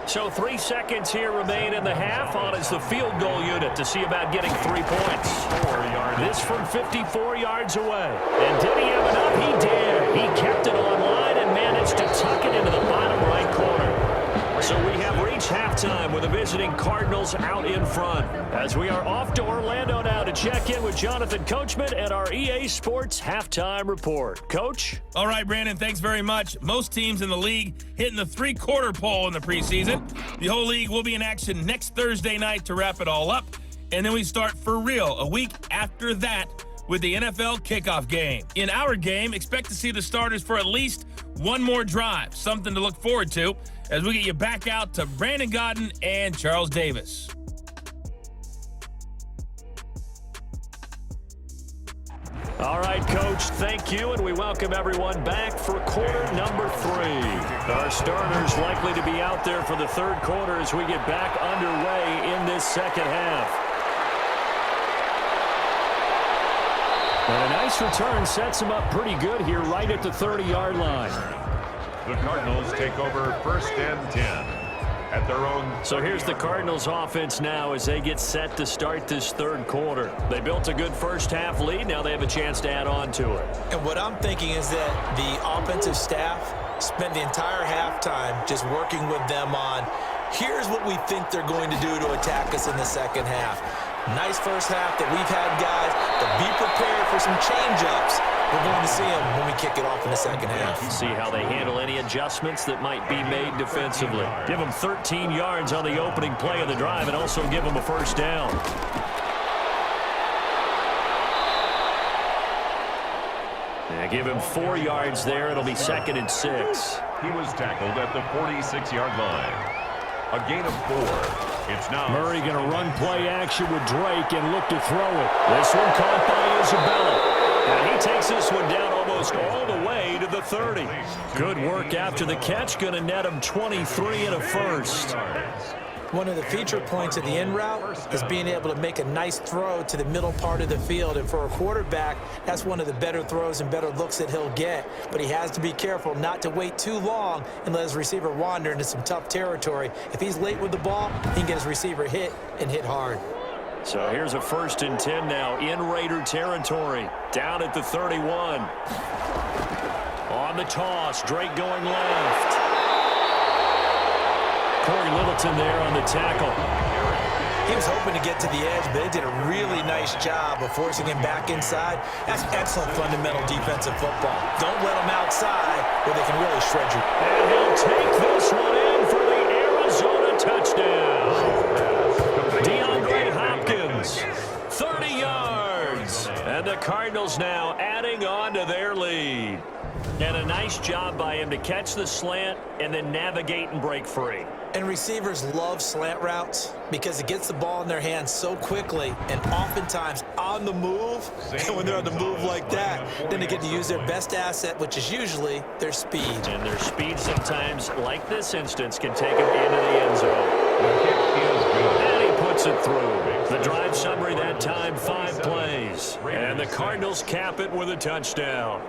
So 3 seconds here remain in the half. On is the field goal unit to see about getting 3 points. 4 yards. This from 54 yards away. And did he have enough? He did. He kept it on line and managed to tuck it into the bottom right corner. So we have reached halftime with the visiting Cardinals out in front. As we are off to Orlando now to check in with Jonathan Coachman and our EA Sports Halftime Report. Coach? All right, Brandon, thanks very much. Most teams in the league hitting the 3-quarter pole in the preseason. The whole league will be in action next Thursday night to wrap it all up. And then we start for real a week after that with the NFL kickoff game. In our game, expect to see the starters for at least one more drive, something to look forward to as we get you back out to Brandon Godden and Charles Davis. All right, Coach, thank you, and we welcome everyone back for quarter number 3. Our starters likely to be out there for the 3rd quarter as we get back underway in this 2nd half. And a nice return sets him up pretty good here right at the 30-yard line. The Cardinals take over 1st and 10 at their own. So here's the Cardinals offense now as they get set to start this 3rd quarter. They built a good first half lead. Now they have a chance to add on to it. And what I'm thinking is that the offensive staff spent the entire halftime just working with them on, here's what we think they're going to do to attack us in the 2nd half. Nice first half that we've had, guys, but be prepared for some change-ups. We're going to see them when we kick it off in the 2nd half. See how they handle any adjustments that might be made defensively. Give them 13 yards on the opening play of the drive and also give them a 1st down. Yeah, give him 4 yards there. It'll be 2nd and 6. He was tackled at the 46-yard line. A gain of 4. It's now Murray going to run play action with Drake and look to throw it. This one caught by Isabella. And he takes this one down almost all the way to the 30. Good work after the catch. Going to net him 23 and a 1st. One of the feature points of the in route is being able to make a nice throw to the middle part of the field. And for a quarterback, that's one of the better throws and better looks that he'll get. But he has to be careful not to wait too long and let his receiver wander into some tough territory. If he's late with the ball, he can get his receiver hit and hit hard. So here's a 1st and 10 now in Raider territory. Down at the 31. On the toss, Drake going left. Corey Littleton there on the tackle. He was hoping to get to the edge, but they did a really nice job of forcing him back inside. That's excellent fundamental defensive football. Don't let him outside where they can really shred you. And he'll take this one in for the Arizona touchdown. DeAndre Hopkins, 30 yards. And the Cardinals now adding on to their lead. And a nice job by him to catch the slant and then navigate and break free. And receivers love slant routes because it gets the ball in their hands so quickly and oftentimes on the move. And when they're on the move like that, then they get to use their best asset, which is usually their speed. And their speed sometimes, like this instance, can take them into the end zone. And he puts it through. The drive summary that time, 5 plays. And the Cardinals cap it with a touchdown.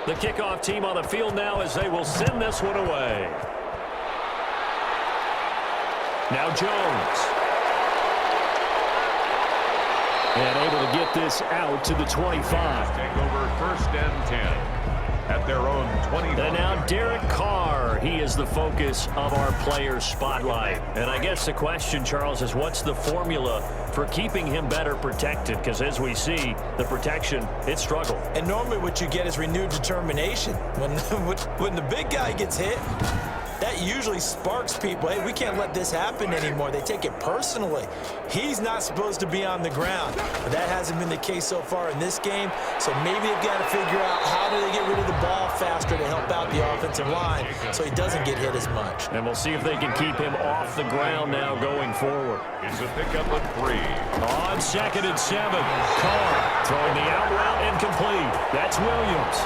The kickoff team on the field now as they will send this one away. Now Jones. And able to get this out to the 25. Take over 1st and 10 at their own 25. And now Derek Carr. He is the focus of our player spotlight. And I guess the question, Charles, is what's the formula for keeping him better protected? Because as we see, the protection, it struggled. And normally what you get is renewed determination. When the big guy gets hit, that usually sparks people. Hey, we can't let this happen anymore. They take it personally. He's not supposed to be on the ground. But that hasn't been the case so far in this game. So maybe they've got to figure out how do they get rid of the ball faster to help out the offensive line so he doesn't get hit as much. And we'll see if they can keep him off the ground now going forward. It's a pickup of 3. On 2nd and 7, Carr throwing the out route incomplete. That's Williams.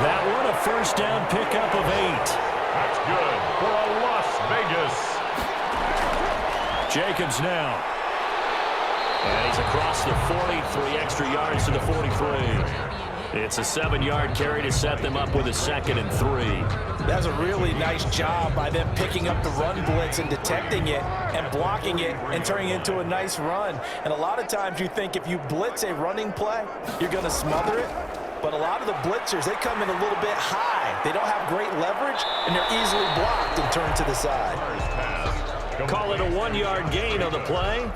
That one a 1st down pickup of 8. That's good for a Las Vegas. Jacobs now. And he's across the 40, 3 extra yards to the 43. It's a 7-yard carry to set them up with a 2nd and 3. That's a really nice job by them picking up the run blitz and detecting it and blocking it and turning it into a nice run. And a lot of times you think if you blitz a running play, you're going to smother it. But a lot of the blitzers, they come in a little bit high. They don't have great leverage, and they're easily blocked and turned to the side. Call it a 1-yard gain on the play,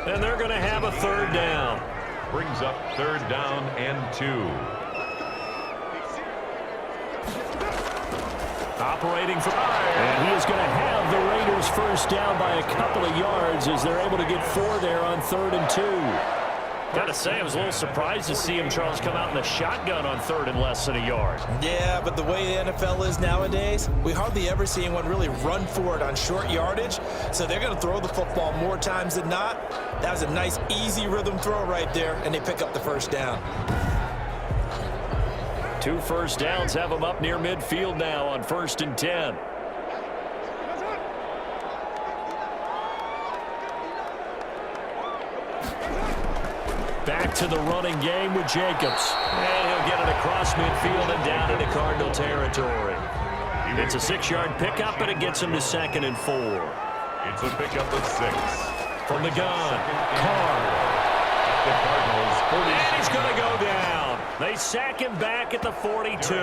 and they're going to have a 3rd down. Brings up 3rd down and 2. Operating for and he is going to have the Raiders 1st down by a couple of yards as they're able to get 4 there on 3rd and 2. Gotta say, I was a little surprised to see him, Charles, come out in the shotgun on 3rd and less than a yard. Yeah, but the way the NFL is nowadays, we hardly ever see anyone really run for it on short yardage. So they're going to throw the football more times than not. That was a nice, easy rhythm throw right there, and they pick up the 1st down. 2 1st downs have them up near midfield now on 1st and 10. Back to the running game with Jacobs. And he'll get it across midfield and down into Cardinal territory. It's a 6-yard pickup, and it gets him to 2nd and 4. It's a pickup of 6. From the gun, Carr. The Cardinals. And he's going to go down. They sack him back at the 42.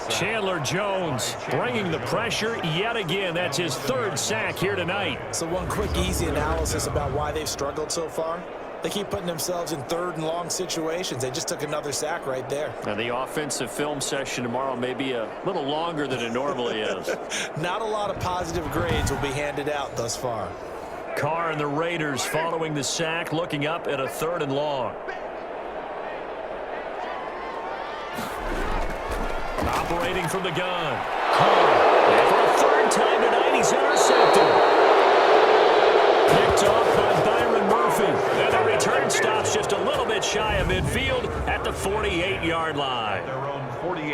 Chandler Jones bringing the pressure yet again. That's his 3rd sack here tonight. So one quick, easy analysis about why they've struggled so far. They keep putting themselves in 3rd and long situations. They just took another sack right there. And the offensive film session tomorrow may be a little longer than it normally is. Not a lot of positive grades will be handed out thus far. Carr and the Raiders following the sack, looking up at a 3rd and long. Operating from the gun. Carr. And for a 3rd time tonight, he's intercepted. Picked off by Byron Murphy. And the return stops 48-yard line.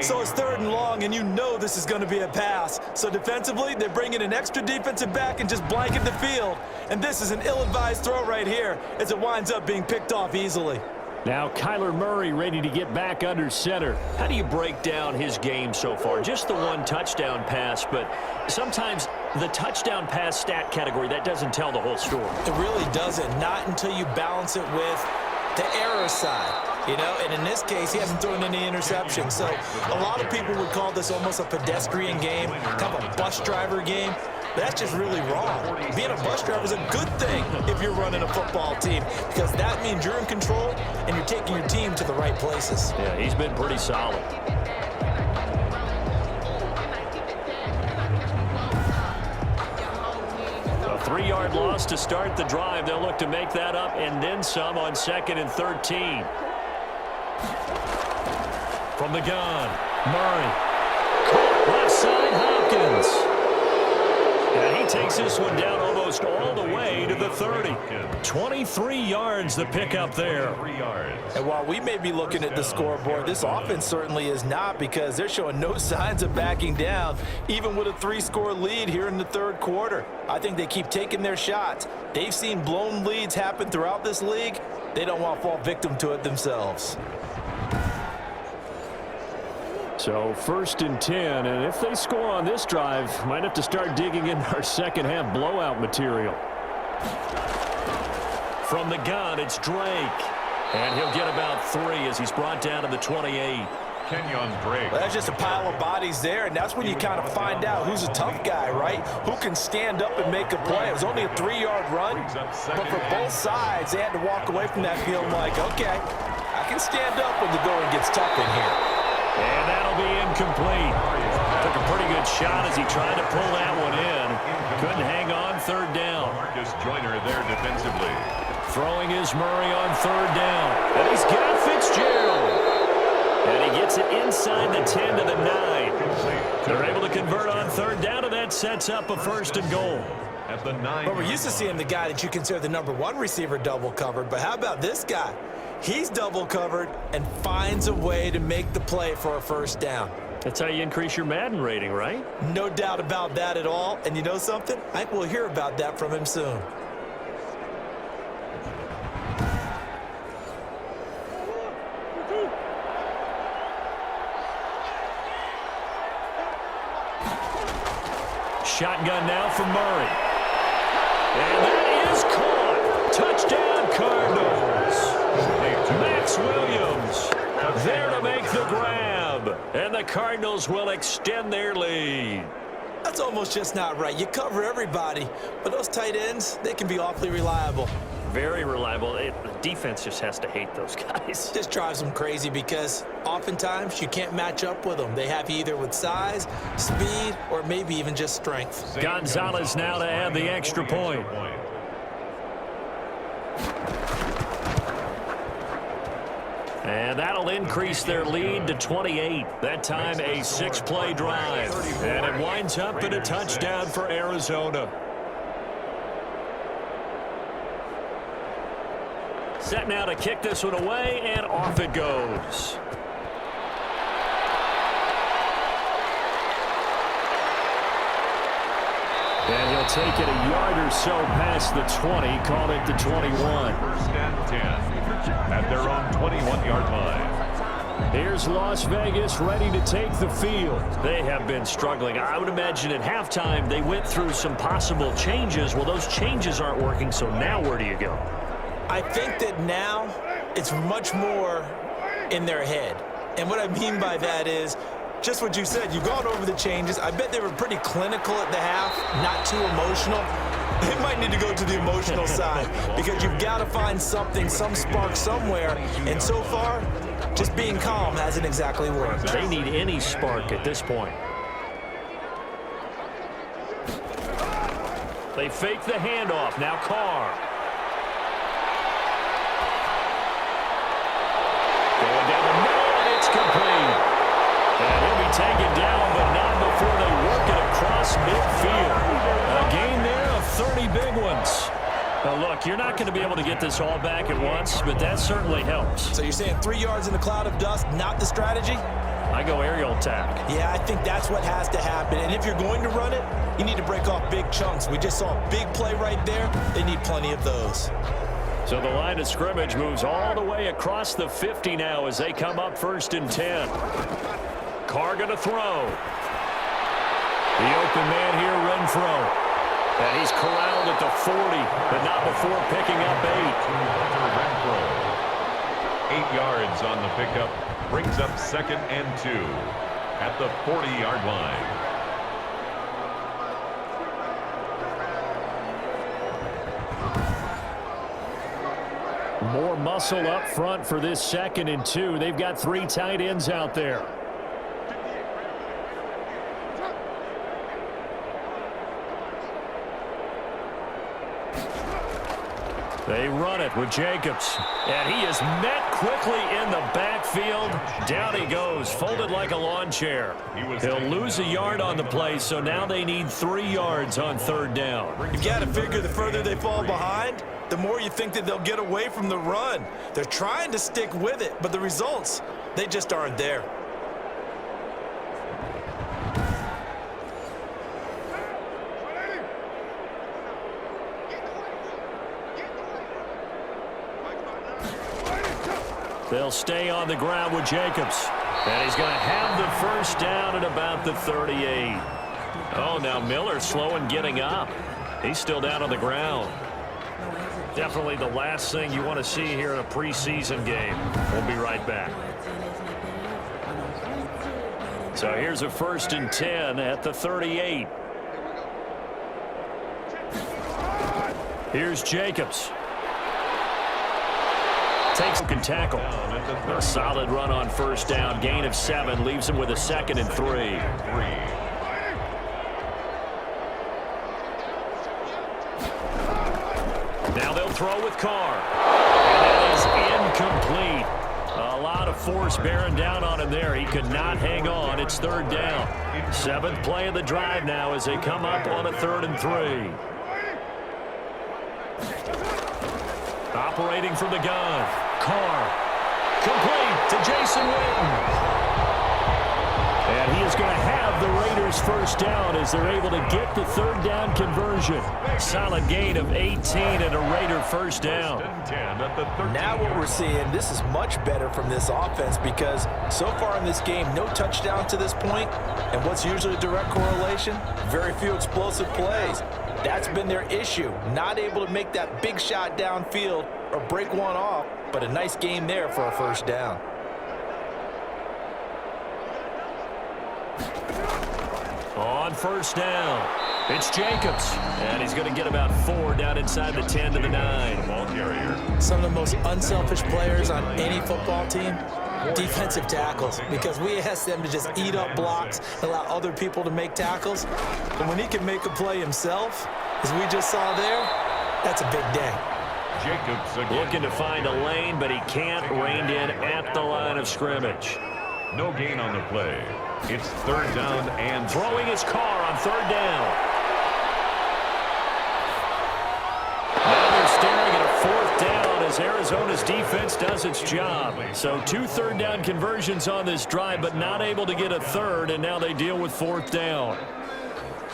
So it's 3rd and long, and you know this is going to be a pass. So defensively, they're bringing an extra defensive back and just blanket the field. And this is an ill-advised throw right here as it winds up being picked off easily. Now Kyler Murray ready to get back under center. How do you break down his game so far? Just the one touchdown pass, but sometimes the touchdown pass stat category, that doesn't tell the whole story. It really doesn't, not until you balance it with the error side. You know, and in this case, he hasn't thrown any interceptions. So a lot of people would call this almost a pedestrian game, kind of a bus driver game. But that's just really wrong. Being a bus driver is a good thing if you're running a football team, because that means you're in control and you're taking your team to the right places. Yeah, he's been pretty solid. A 3-yard loss to start the drive. They'll look to make that up and then some on 2nd and 13. From the gun, Murray. Caught left side, Hopkins. And he takes this one down almost all the way to the 30. 23 yards the pickup there. And while we may be looking at the scoreboard, this offense certainly is not, because they're showing no signs of backing down, even with a 3-score lead here in the 3rd quarter. I think they keep taking their shots. They've seen blown leads happen throughout this league. They don't want to fall victim to it themselves. So 1st and 10, and if they score on this drive, might have to start digging in our second-half blowout material. From the gun, it's Drake. And he'll get about 3 as he's brought down to the 28. Kenyon Drake. Well, that's just a pile of bodies there, and that's when you kind of find out who's a tough guy, right? Who can stand up and make a play. It was only a 3-yard run, but for both sides, they had to walk away from that field like, okay, I can stand up when the going gets tough in here. And that'll be incomplete. Took a pretty good shot as he tried to pull that one in. Couldn't hang on 3rd down. Marcus Joyner there defensively. Throwing is Murray on 3rd down. And he's got Fitzgerald. And he gets it inside the 10 to the 9. They're able to convert on 3rd down, and that sets up a 1st and goal. At the 9. But we're used to seeing the guy that you consider the #1 receiver double covered. But how about this guy? He's double covered and finds a way to make the play for a 1st down. That's how you increase your Madden rating, right? No doubt about that at all. And you know something? I think we'll hear about that from him soon. Shotgun now for Murray. And that is caught. Touchdown, Cardinals. Max Williams there to make the grab. And the Cardinals will extend their lead. That's almost just not right. You cover everybody, but those tight ends, they can be awfully reliable. Very reliable. The defense just has to hate those guys. Just drives them crazy because oftentimes you can't match up with them. They have either with size, speed, or maybe even just strength. Gonzalez now to add the extra point. And that'll increase their lead to 28. That time a 6-play drive. And it winds up in a touchdown for Arizona. Set now to kick this one away, and off it goes. And he'll take it a yard or so past the 20, call it the 21. 1st and 10 at their own 21-yard line. Here's Las Vegas ready to take the field. They have been struggling. I would imagine at halftime they went through some possible changes. Well, those changes aren't working, so now where do you go? I think that now it's much more in their head. And what I mean by that is just what you said. You've gone over the changes. I bet they were pretty clinical at the half, not too emotional. They might need to go to the emotional side because you've got to find something, some spark somewhere. And so far, just being calm hasn't exactly worked. They need any spark at this point. They fake the handoff. Now Carr. Going down the middle, and it's complete. And he'll be taken down, but not before they work it across midfield. A gain there of 30 big ones. Well, look, you're not going to be able to get this all back at once, but that certainly helps. So you're saying 3 yards in a cloud of dust, not the strategy? I go aerial attack. Yeah, I think that's what has to happen. And if you're going to run it, you need to break off big chunks. We just saw a big play right there. They need plenty of those. So the line of scrimmage moves all the way across the 50 now as they come up 1st and 10. Carr going to throw. The open man here, Renfro. And he's corralled at the 40, but not before picking up 8. 8 yards on the pickup. Brings up 2nd and 2 at the 40-yard line. More muscle up front for this 2nd and 2. They've got 3 tight ends out there. They run it with Jacobs. And he is met quickly in the backfield. Down he goes, folded like a lawn chair. He'll lose a yard on the play, so now they need 3 yards on 3rd down. You've got to figure the further they fall behind, the more you think that they'll get away from the run. They're trying to stick with it, but the results, they just aren't there. They'll stay on the ground with Jacobs. And he's going to have the 1st down at about the 38. Oh, now Miller slow in getting up. He's still down on the ground. Definitely the last thing you want to see here in a preseason game. We'll be right back. So here's a 1st and 10 at the 38. Here's Jacobs. Takes a tackle. A solid run on 1st down. Gain of 7 leaves him with a 2nd and 3. Now they'll throw with Carr. And that is incomplete. A lot of force bearing down on him there. He could not hang on. It's 3rd down. 7th play of the drive now as they come up on a 3rd and 3. Operating from the gun. Carr. Complete to Jason Witten. And he is going to have the Raiders 1st down as they're able to get the 3rd down conversion. Solid gain of 18 and a Raider 1st down. Now what we're seeing, this is much better from this offense because so far in this game, no touchdowns to this point. And what's usually a direct correlation? Very few explosive plays. That's been their issue. Not able to make that big shot downfield or break one off, but a nice game there for a 1st down. On 1st down, it's Jacobs. And he's going to get about 4 down inside the 10 to the 9. Ball carrier. Some of the most unselfish players on any football team, defensive tackles, because we ask them to just eat up blocks, allow other people to make tackles. And when he can make a play himself, as we just saw there, that's a big day. Jacobs again. Looking to find a lane, but he can't rein in at the line of scrimmage. No gain on the play. It's 3rd down and throwing his Carr on 3rd down. Now they're staring at a 4th down as Arizona's defense does its job. So 2 3rd down conversions on this drive, but not able to get a 3rd, and now they deal with 4th down.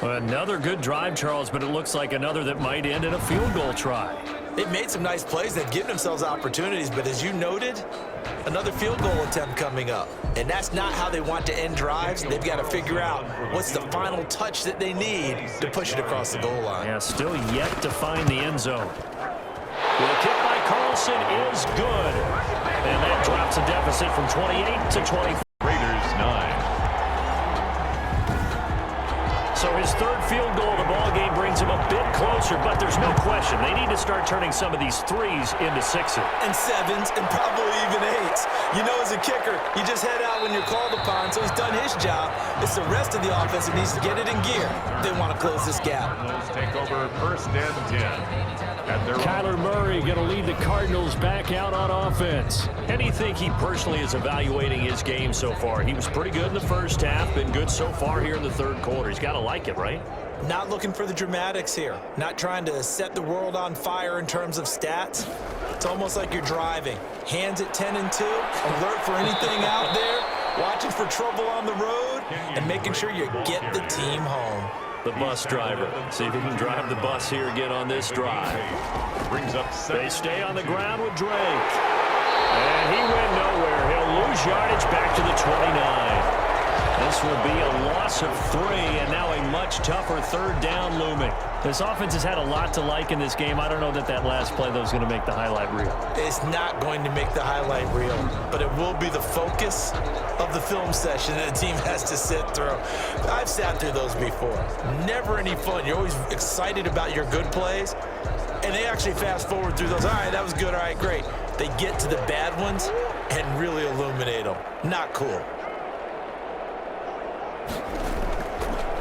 Another good drive, Charles, but it looks like another that might end in a field goal try. They've made some nice plays. They've given themselves opportunities, but as you noted, another field goal attempt coming up. And that's not how they want to end drives. They've got to figure out what's the final touch that they need to push it across the goal line. Yeah, still yet to find the end zone. The kick by Carlson is good. And that drops a deficit from 28 to 24. Raiders 9. So his 3rd field goal of the ballgame brings him a bit closer, but there's no question. They need to start turning some of these 3s into 6s. And 7s and probably even 8s. You know, as a kicker, you just head out when you're called upon, so he's done his job. It's the rest of the offense that needs to get it in gear. They want to close this gap. Cardinals take over 1st and 10. Kyler Murray going to lead the Cardinals back out on offense. How do you think he personally is evaluating his game so far? He was pretty good in the 1st half, been good so far here in the 3rd quarter. He's got to like it, right? Not looking for the dramatics here. Not trying to set the world on fire in terms of stats. It's almost like you're driving. Hands at 10 and 2, alert for anything out there, watching for trouble on the road, and making sure you get the team home. The bus driver. See if he can drive the bus here again on this drive. Brings up They stay on the ground with Drake. And he went nowhere. He'll lose yardage back to the 29. This will be a loss of 3, and now a much tougher third down looming. This offense has had a lot to like in this game. I don't know that last play, though, is going to make the highlight reel. It's not going to make the highlight reel, but it will be the focus of the film session that the team has to sit through. I've sat through those before. Never any fun. You're always excited about your good plays, and they actually fast forward through those. All right, that was good. All right, great. They get to the bad ones and really illuminate them. Not cool.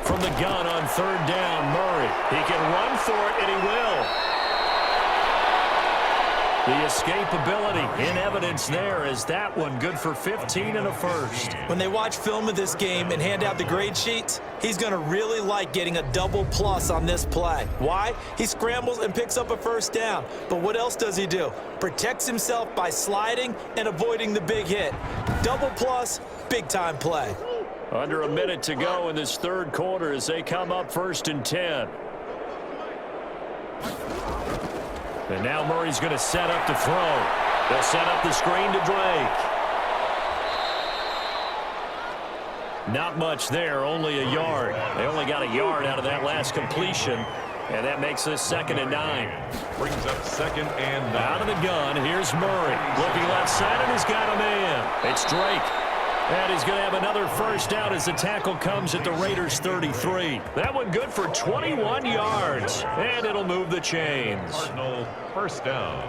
From the gun on third down, Murray. He can run for it, and he will. The escapability in evidence there is that one good for 15 and a first. When they watch film of this game and hand out the grade sheets, he's going to really like getting a double plus on this play. Why? He scrambles and picks up a first down. But what else does he do? Protects himself by sliding and avoiding the big hit. Double plus, big-time play. Under a minute to go in this third quarter as they come up 1st and 10. And now Murray's going to set up to throw. They'll set up the screen to Drake. Not much there, only a yard. They only got a yard out of that last completion, and that makes this 2nd and 9. Brings up 2nd and 9. Out of the gun, here's Murray. Looking left side, and he's got a man. It's Drake. And he's going to have another first down as the tackle comes at the Raiders' 33. That one good for 21 yards. And it'll move the chains. Cardinal first down.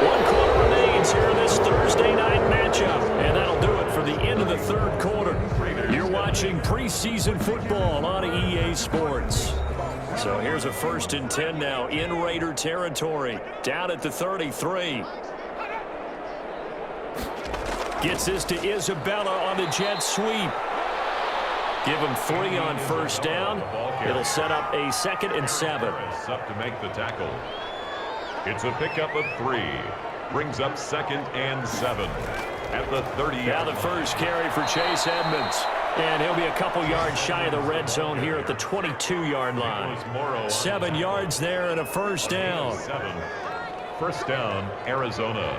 One quarter remains here in this Thursday night matchup. And that'll do it for the end of the third quarter. You're watching preseason football on EA Sports. So here's a 1st and 10 now in Raider territory. Down at the 33. Gets this to Isabella on the jet sweep. Give him 3 on first down. It'll set up a 2nd and 7. Up to make the tackle. It's a pickup of 3. Brings up 2nd and 7. At the 30. Now the first carry for Chase Edmonds. And he'll be a couple yards shy of the red zone here at the 22-yard line. 7 yards there and a first down. 7. First down, Arizona.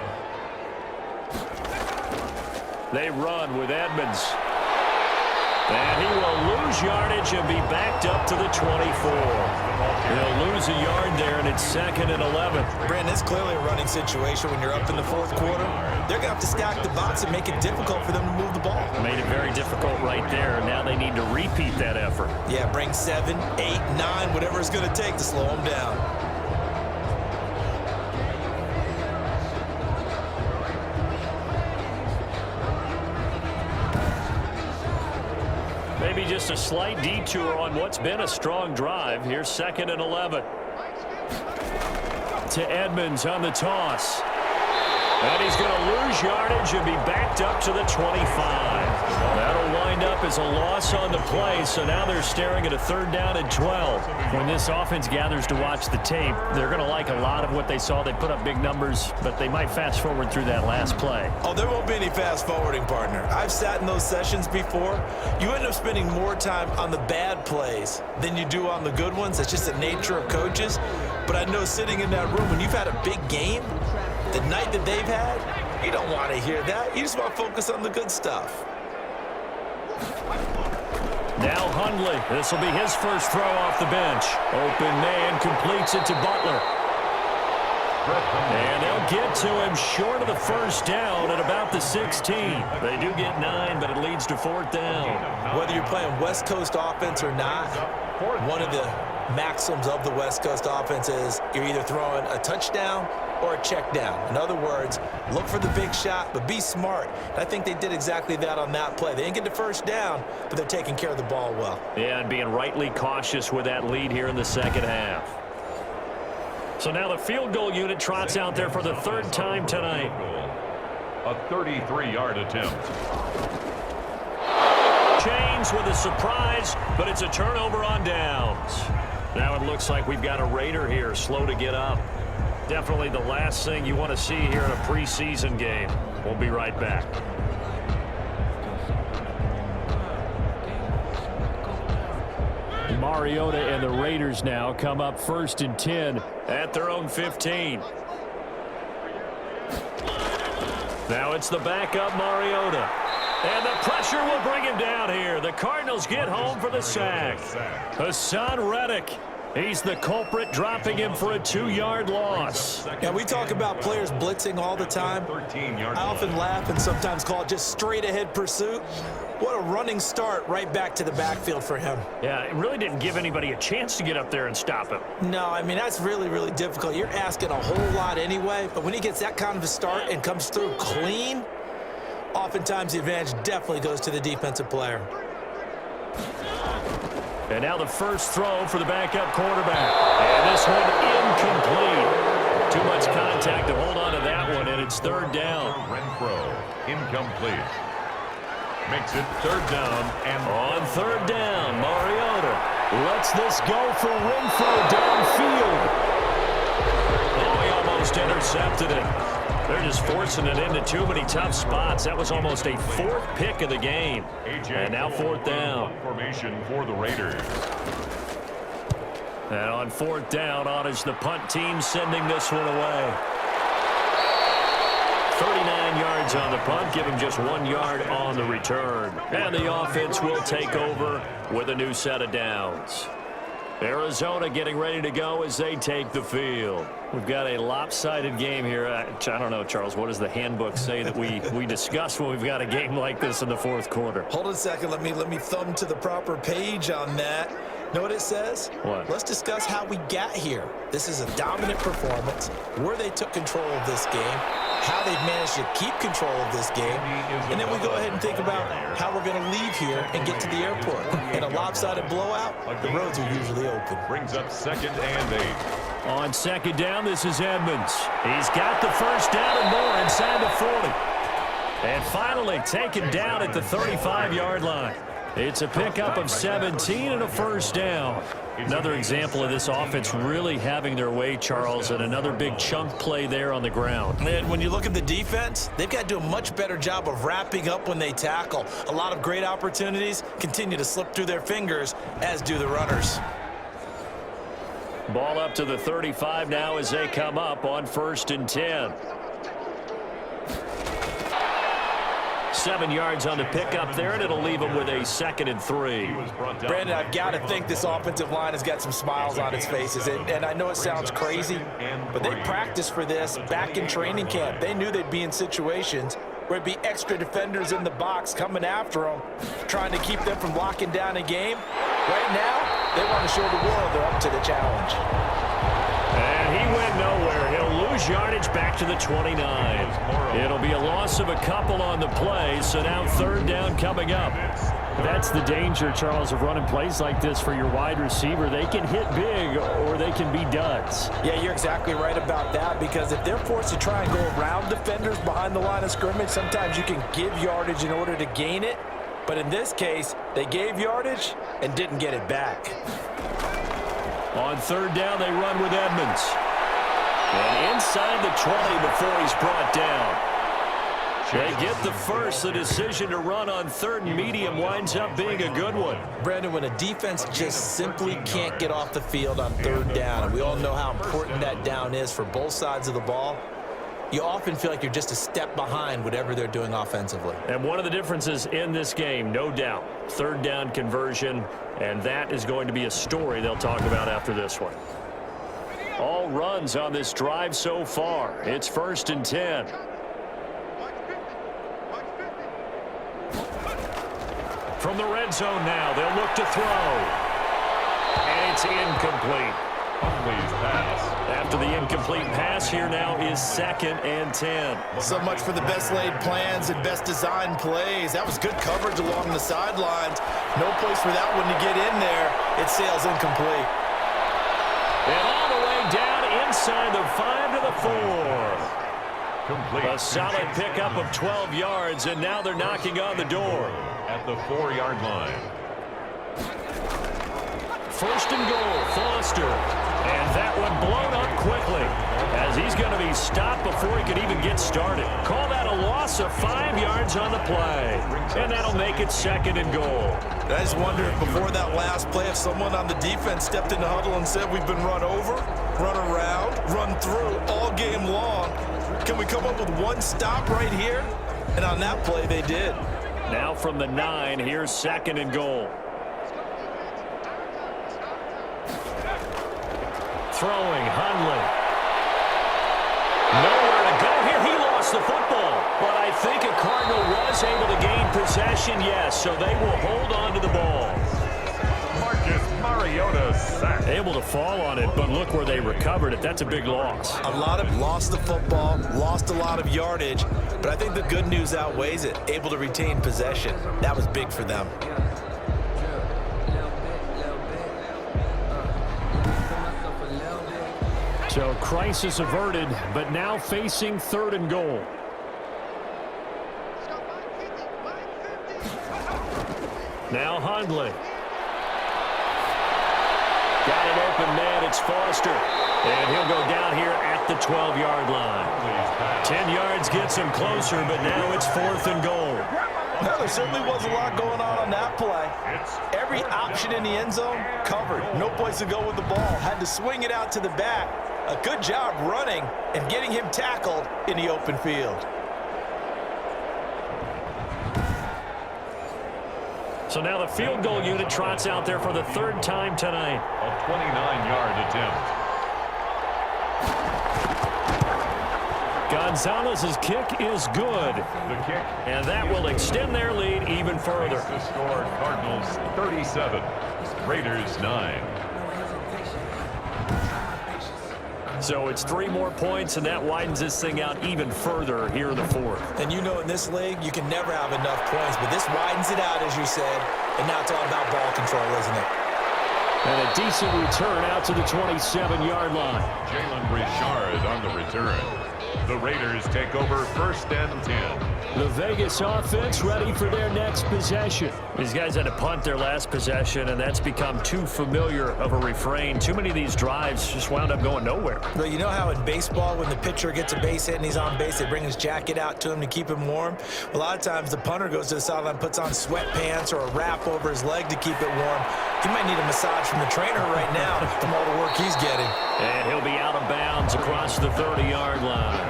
They run with Edmonds. And he will lose yardage and be backed up to the 24. He'll lose a yard there, and it's 2nd and 11. Brandon, it's clearly a running situation when you're up in the fourth quarter. They're going to have to stack the box and make it difficult for them to move the ball. Made it very difficult right there. Now they need to repeat that effort. Yeah, bring 7, 8, 9, whatever it's going to take to slow them down. Maybe just a slight detour on what's been a strong drive. Here's 2nd and 11. To Edmonds on the toss. And he's going to lose yardage and be backed up to the 25. That'll wind up as a loss on the play, so now they're staring at a 3rd down and 12. When this offense gathers to watch the tape, they're going to like a lot of what they saw. They put up big numbers, but they might fast forward through that last play. Oh, there won't be any fast forwarding, partner. I've sat in those sessions before. You end up spending more time on the bad plays than you do on the good ones. That's just the nature of coaches. But I know sitting in that room, when you've had a big game, the night that they've had, you don't want to hear that. You just want to focus on the good stuff. Now Hundley. This will be his first throw off the bench. Open man completes it to Butler. And they'll get to him short of the first down at about the 16. They do get 9, but it leads to 4th down. Whether you're playing West Coast offense or not, one of the maxims of the West Coast offense is you're either throwing a touchdown or a check down. In other words, look for the big shot, but be smart. And I think they did exactly that on that play. They didn't get the first down, but they're taking care of the ball well. Yeah, and being rightly cautious with that lead here in the second half. So now the field goal unit trots out there for the third time tonight. A 33-yard attempt. Chains with a surprise, but it's a turnover on downs. Now it looks like we've got a Raider here, slow to get up. Definitely the last thing you want to see here in a preseason game. We'll be right back. Mariota and the Raiders now come up 1st and 10 at their own 15. Now it's the backup Mariota. And the pressure will bring him down here. The Cardinals get home for the sack. Hassan Reddick. He's the culprit, dropping him for a 2-yard loss. Yeah, we talk about players blitzing all the time. I often laugh and sometimes call it just straight-ahead pursuit. What a running start right back to the backfield for him. Yeah, it really didn't give anybody a chance to get up there and stop him. No, I mean, that's really, really difficult. You're asking a whole lot anyway, but when he gets that kind of a start and comes through clean, oftentimes the advantage definitely goes to the defensive player. And now the first throw for the backup quarterback. And this one incomplete. Too much contact to hold on to that one, and it's third down. Renfro, incomplete. Makes it third down. And on third down, Mariota lets this go for Renfro downfield. Oh, he almost intercepted it. They're just forcing it into too many tough spots. That was almost a 4th pick of the game. And now 4th down. Formation for the Raiders. And on 4th down, on is the punt team sending this one away. 39 yards on the punt, give him just 1 yard on the return. And the offense will take over with a new set of downs. Arizona getting ready to go as they take the field. We've got a lopsided game here. I don't know, Charles, what does the handbook say that we discuss when we've got a game like this in the 4th quarter? Hold on a second. Let me thumb to the proper page on that. Know what it says? What? Let's discuss how we got here. This is a dominant performance, where they took control of this game, how they've managed to keep control of this game, and then we go ahead and think about how we're going to leave here and get to the airport. In a lopsided blowout, the roads are usually open. Brings up 2nd and 8. On 2nd down, this is Edmonds. He's got the first down and more inside the 40. And finally taken down at the 35-yard line. It's a pickup of 17 and a first down. Another example of this offense really having their way, Charles, and another big chunk play there on the ground. And when you look at the defense, they've got to do a much better job of wrapping up when they tackle. A lot of great opportunities continue to slip through their fingers, as do the runners. Ball up to the 35 now as they come up on 1st and 10. 7 yards on the pickup there, and it'll leave them with a 2nd and 3. Brandon, I've got to think this offensive line has got some smiles on its faces. And I know it sounds crazy, but they practiced for this back in training camp. They knew they'd be in situations where it'd be extra defenders in the box coming after them, trying to keep them from locking down a game. Right now, they want to show the world they're up to the challenge. And he went nowhere. He'll lose yardage back to the 29. It'll be a loss of a couple on the play, so now 3rd down coming up. That's the danger, Charles, of running plays like this for your wide receiver. They can hit big or they can be duds. Yeah, you're exactly right about that, because if they're forced to try and go around defenders behind the line of scrimmage, sometimes you can give yardage in order to gain it. But in this case, they gave yardage and didn't get it back. On 3rd down, they run with Edmonds. And inside the 20 before he's brought down. They get the first. The decision to run on 3rd and medium winds up being a good one. Brandon, when a defense just simply can't get off the field on 3rd down, and we all know how important that down is for both sides of the ball, you often feel like you're just a step behind whatever they're doing offensively. And one of the differences in this game, no doubt, 3rd down conversion, and that is going to be a story they'll talk about after this one. All runs on this drive so far. It's 1st and 10. From the red zone now, they'll look to throw. And It's incomplete. Huntley's pass. After the incomplete pass, here now is 2nd and 10. So much for the best laid plans and best designed plays. That was good coverage along the sidelines. No place for that one to get in there. It sails incomplete. And all the way down inside the 5 to the 4. Complete. A solid pickup of 12 yards, and now they're knocking on the door. At the 4-yard line. 1st and goal, Foster. And that one blown up quickly as he's going to be stopped before he could even get started. Call that a loss of 5 yards on the play. And that'll make it 2nd and goal. I just wonder if before that last play, if someone on the defense stepped in the huddle and said, we've been run over, run around, run through all game long. Can we come up with one stop right here? And on that play, they did. Now from the 9, here's 2nd and goal. Throwing, Hundley. Nowhere to go here. He lost the football. But I think a Cardinal was able to gain possession, yes, so they will hold on to the ball. Mariota sacked. Able to fall on it, but look where they recovered it. That's a big loss. A lot of lost the football, lost a lot of yardage, but I think the good news outweighs it. Able to retain possession. That was big for them. So crisis averted, but now facing 3rd and goal. Now Hundley. Got an open man. It's Foster. And he'll go down here at the 12-yard line. 10 yards gets him closer, but now it's 4th and goal. No, there certainly was a lot going on that play. Every option in the end zone covered. No place to go with the ball. Had to swing it out to the back. A good job running and getting him tackled in the open field. So now the field goal unit trots out there for the 3rd time tonight. A 29-yard attempt. Gonzalez's kick is good. The kick. And that will extend their lead even further. The score, Cardinals 37, Raiders 9. So it's 3 more points, and that widens this thing out even further here in the 4th. And you know in this league, you can never have enough points, but this widens it out, as you said, and now it's all about ball control, isn't it? And a decent return out to the 27-yard line. Jalen Richard on the return. The Raiders take over 1st and 10. The Vegas offense ready for their next possession. These guys had to punt their last possession, and that's become too familiar of a refrain. Too many of these drives just wound up going nowhere. Well, you know how in baseball, when the pitcher gets a base hit and he's on base, they bring his jacket out to him to keep him warm? A lot of times the punter goes to the sideline, puts on sweatpants or a wrap over his leg to keep it warm. He might need a massage from the trainer right now from all the work he's getting. And he'll be out of bounds across the 30-yard line.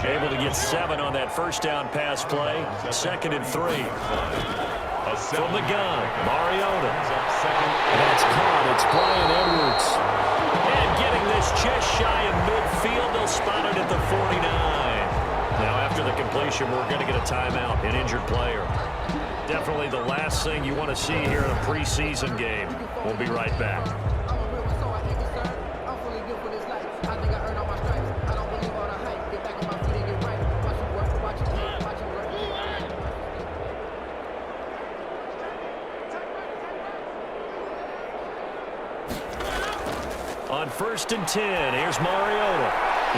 Able to get 7 on that first down pass play. 2nd and 3. From the gun, Mariota. That's caught. It's Brian Edwards. And getting this just shy of midfield, they'll spot it at the 49. Now after the completion, we're going to get a timeout, an injured player. Definitely the last thing you want to see here in a preseason game. We'll be right back. On 1st and 10, here's Mariota.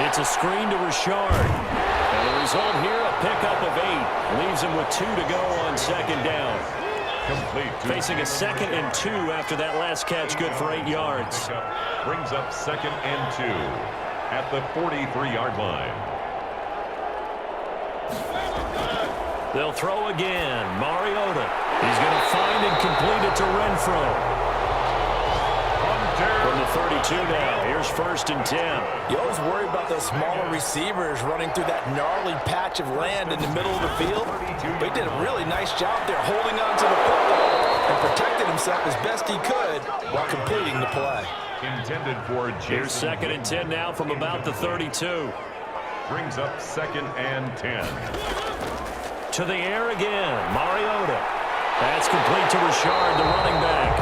It's a screen to Richard. And the result here, a pickup of 8. Leaves him with 2 to go on 2nd down. Complete. Facing a 2nd and 2 after that last catch, good for 8 yards. Brings up 2nd and 2 at the 43-yard line. They'll throw again. Mariota. He's going to find and complete it to Renfro. From the 32 now, here's 1st and 10. You always worry about those smaller receivers running through that gnarly patch of land in the middle of the field. But he did a really nice job there holding on to the football and protected himself as best he could while completing the play. Intended for Here's 2nd and 10 now from about the 32. Brings up 2nd and 10. To the air again, Mariota. That's complete to Richard, the running back.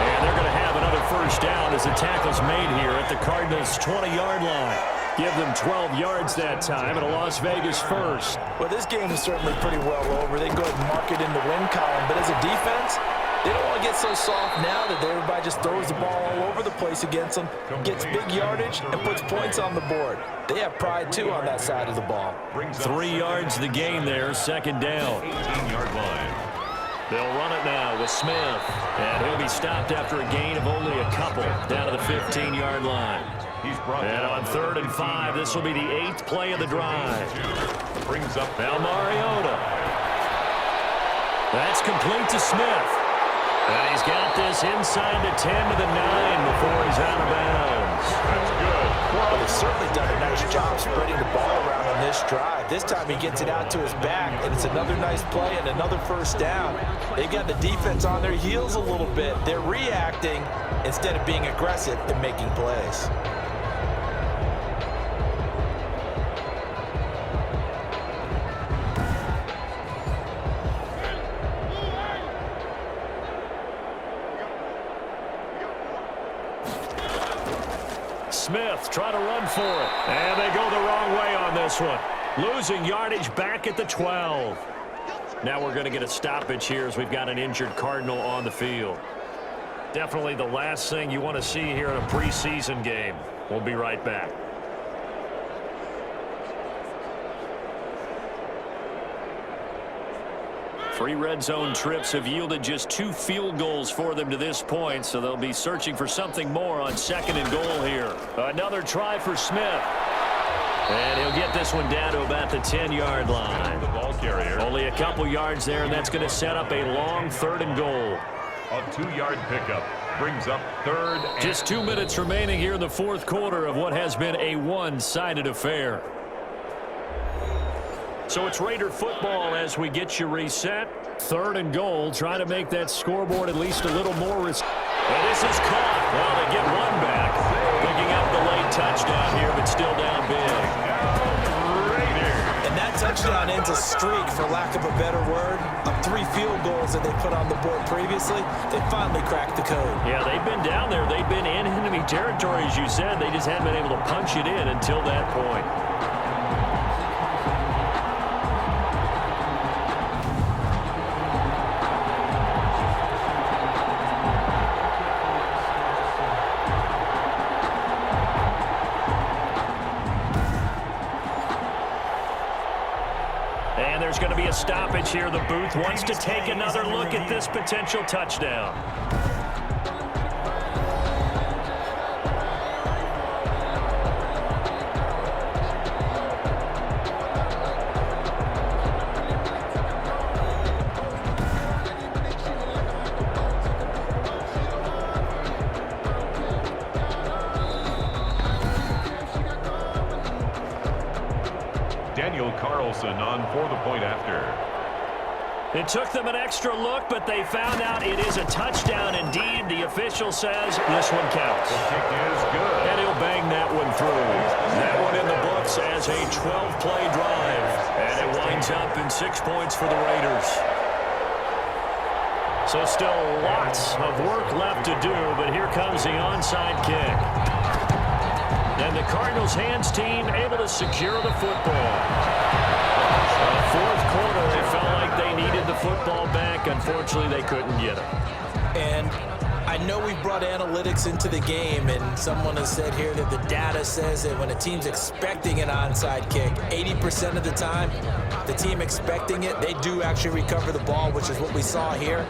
And they're going to have another first down as the tackle's made here at the Cardinals' 20-yard line. Give them 12 yards that time and a Las Vegas first. Well, this game is certainly pretty well over. They can go ahead and mark it in the win column. But as a defense, they don't want to get so soft now that everybody just throws the ball all over the place against them, gets big yardage, and puts points on the board. They have pride, too, on that side of the ball. 3 yards the gain there, second down. 18-yard line. They'll run it now with Smith. And he'll be stopped after a gain of only a couple down to the 15-yard line. And on 3rd and 5, this will be the 8th play of the drive. Brings up now Mariota. That's complete to Smith. And he's got this inside the 10 to the 9 before he's out of bounds. That's good. Well, they've certainly done a nice job spreading the ball around on this drive. This time he gets it out to his back, and it's another nice play and another first down. They've got the defense on their heels a little bit. They're reacting instead of being aggressive and making plays. Smith trying to run for it. And they go the wrong way on this one. Losing yardage back at the 12. Now we're going to get a stoppage here as we've got an injured Cardinal on the field. Definitely the last thing you want to see here in a preseason game. We'll be right back. Three red zone trips have yielded just 2 field goals for them to this point, so they'll be searching for something more on 2nd and goal here. Another try for Smith. And he'll get this one down to about the 10-yard line. The ball carrier. Only a couple yards there, and that's going to set up a long 3rd and goal. A 2-yard pickup brings up 3rd and... Just 2 minutes remaining here in the 4th quarter of what has been a one-sided affair. So it's Raider football as we get you reset. 3rd and goal. Try to make that scoreboard at least a little more. And this is caught. Well, they get one back. Picking up the late touchdown here, but still down big. And that touchdown ends a streak, for lack of a better word, of 3 field goals that they put on the board previously. They finally cracked the code. Yeah, they've been down there. They've been in enemy territory, as you said. They just haven't been able to punch it in until that point. There's going to be a stoppage here. The booth wants to take another look at this potential touchdown. On for the point after. It took them an extra look, but they found out it is a touchdown indeed. The official says this one counts. The kick is good. And he'll bang that one through. That one in the books as a 12-play drive. And it winds up in 6 points for the Raiders. So still lots of work left to do, but here comes the onside kick. And the Cardinals' hands team able to secure the football. 4th quarter, they felt like they needed the football back. Unfortunately, they couldn't get it. And I know we brought analytics into the game, and someone has said here that the data says that when a team's expecting an onside kick, 80% of the time, the team expecting it, they do actually recover the ball, which is what we saw here.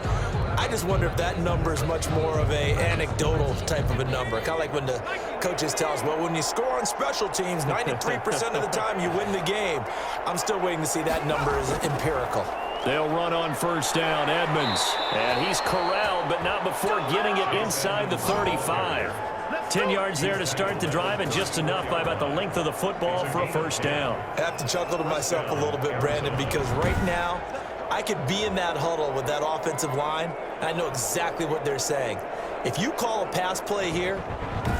I just wonder if that number is much more of a anecdotal type of a number. Kind of like when the coaches tell us, well, when you score on special teams, 93% of the time you win the game. I'm still waiting to see that number is empirical. They'll run on 1st down, Edmonds. And he's corralled, but not before getting it inside the 35. 10 yards there to start the drive, and just enough by about the length of the football for a 1st down. I have to chuckle to myself a little bit, Brandon, because right now, I could be in that huddle with that offensive line, and I know exactly what they're saying. If you call a pass play here,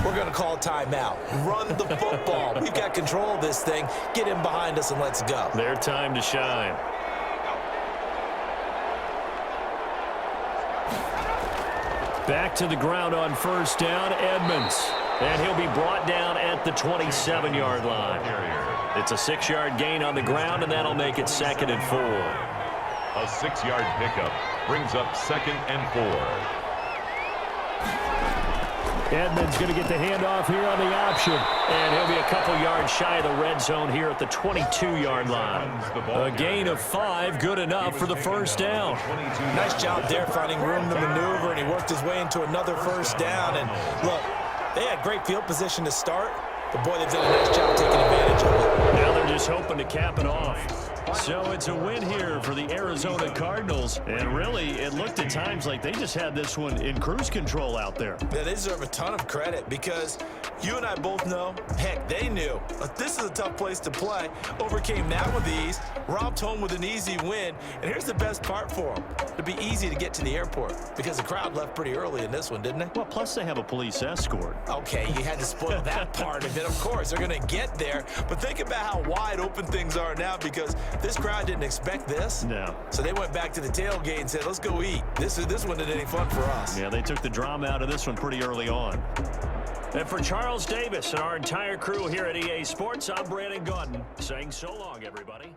we're going to call a timeout. Run the football. We've got control of this thing. Get in behind us and let's go. Their time to shine. Back to the ground on first down, Edmonds. And he'll be brought down at the 27-yard line. It's a 6-yard gain on the ground, and that'll make it 2nd and 4. A 6-yard pickup brings up 2nd and 4. Edmonds going to get the handoff here on the option. And he'll be a couple yards shy of the red zone here at the 22-yard line. A gain of 5, good enough for the first down. Nice job there finding room to maneuver, and he worked his way into another first down. And look, they had great field position to start, but boy, they've done a nice job taking advantage of it. Now they're just hoping to cap it off. So it's a win here for the Arizona Cardinals. And really, it looked at times like they just had this one in cruise control out there. Yeah, they deserve a ton of credit because you and I both know, heck, they knew. But this is a tough place to play. Overcame that with ease, robbed home with an easy win. And here's the best part for them. It'd be easy to get to the airport because the crowd left pretty early in this one, didn't they? Well, plus they have a police escort. Okay, you had to spoil that part of it. Of course, they're going to get there. But think about how wide open things are now because this crowd didn't expect this. No. So they went back to the tailgate and said, let's go eat. This wasn't any fun for us. Yeah, they took the drama out of this one pretty early on. And for Charles Davis and our entire crew here at EA Sports, I'm Brandon Gaudin saying so long, everybody.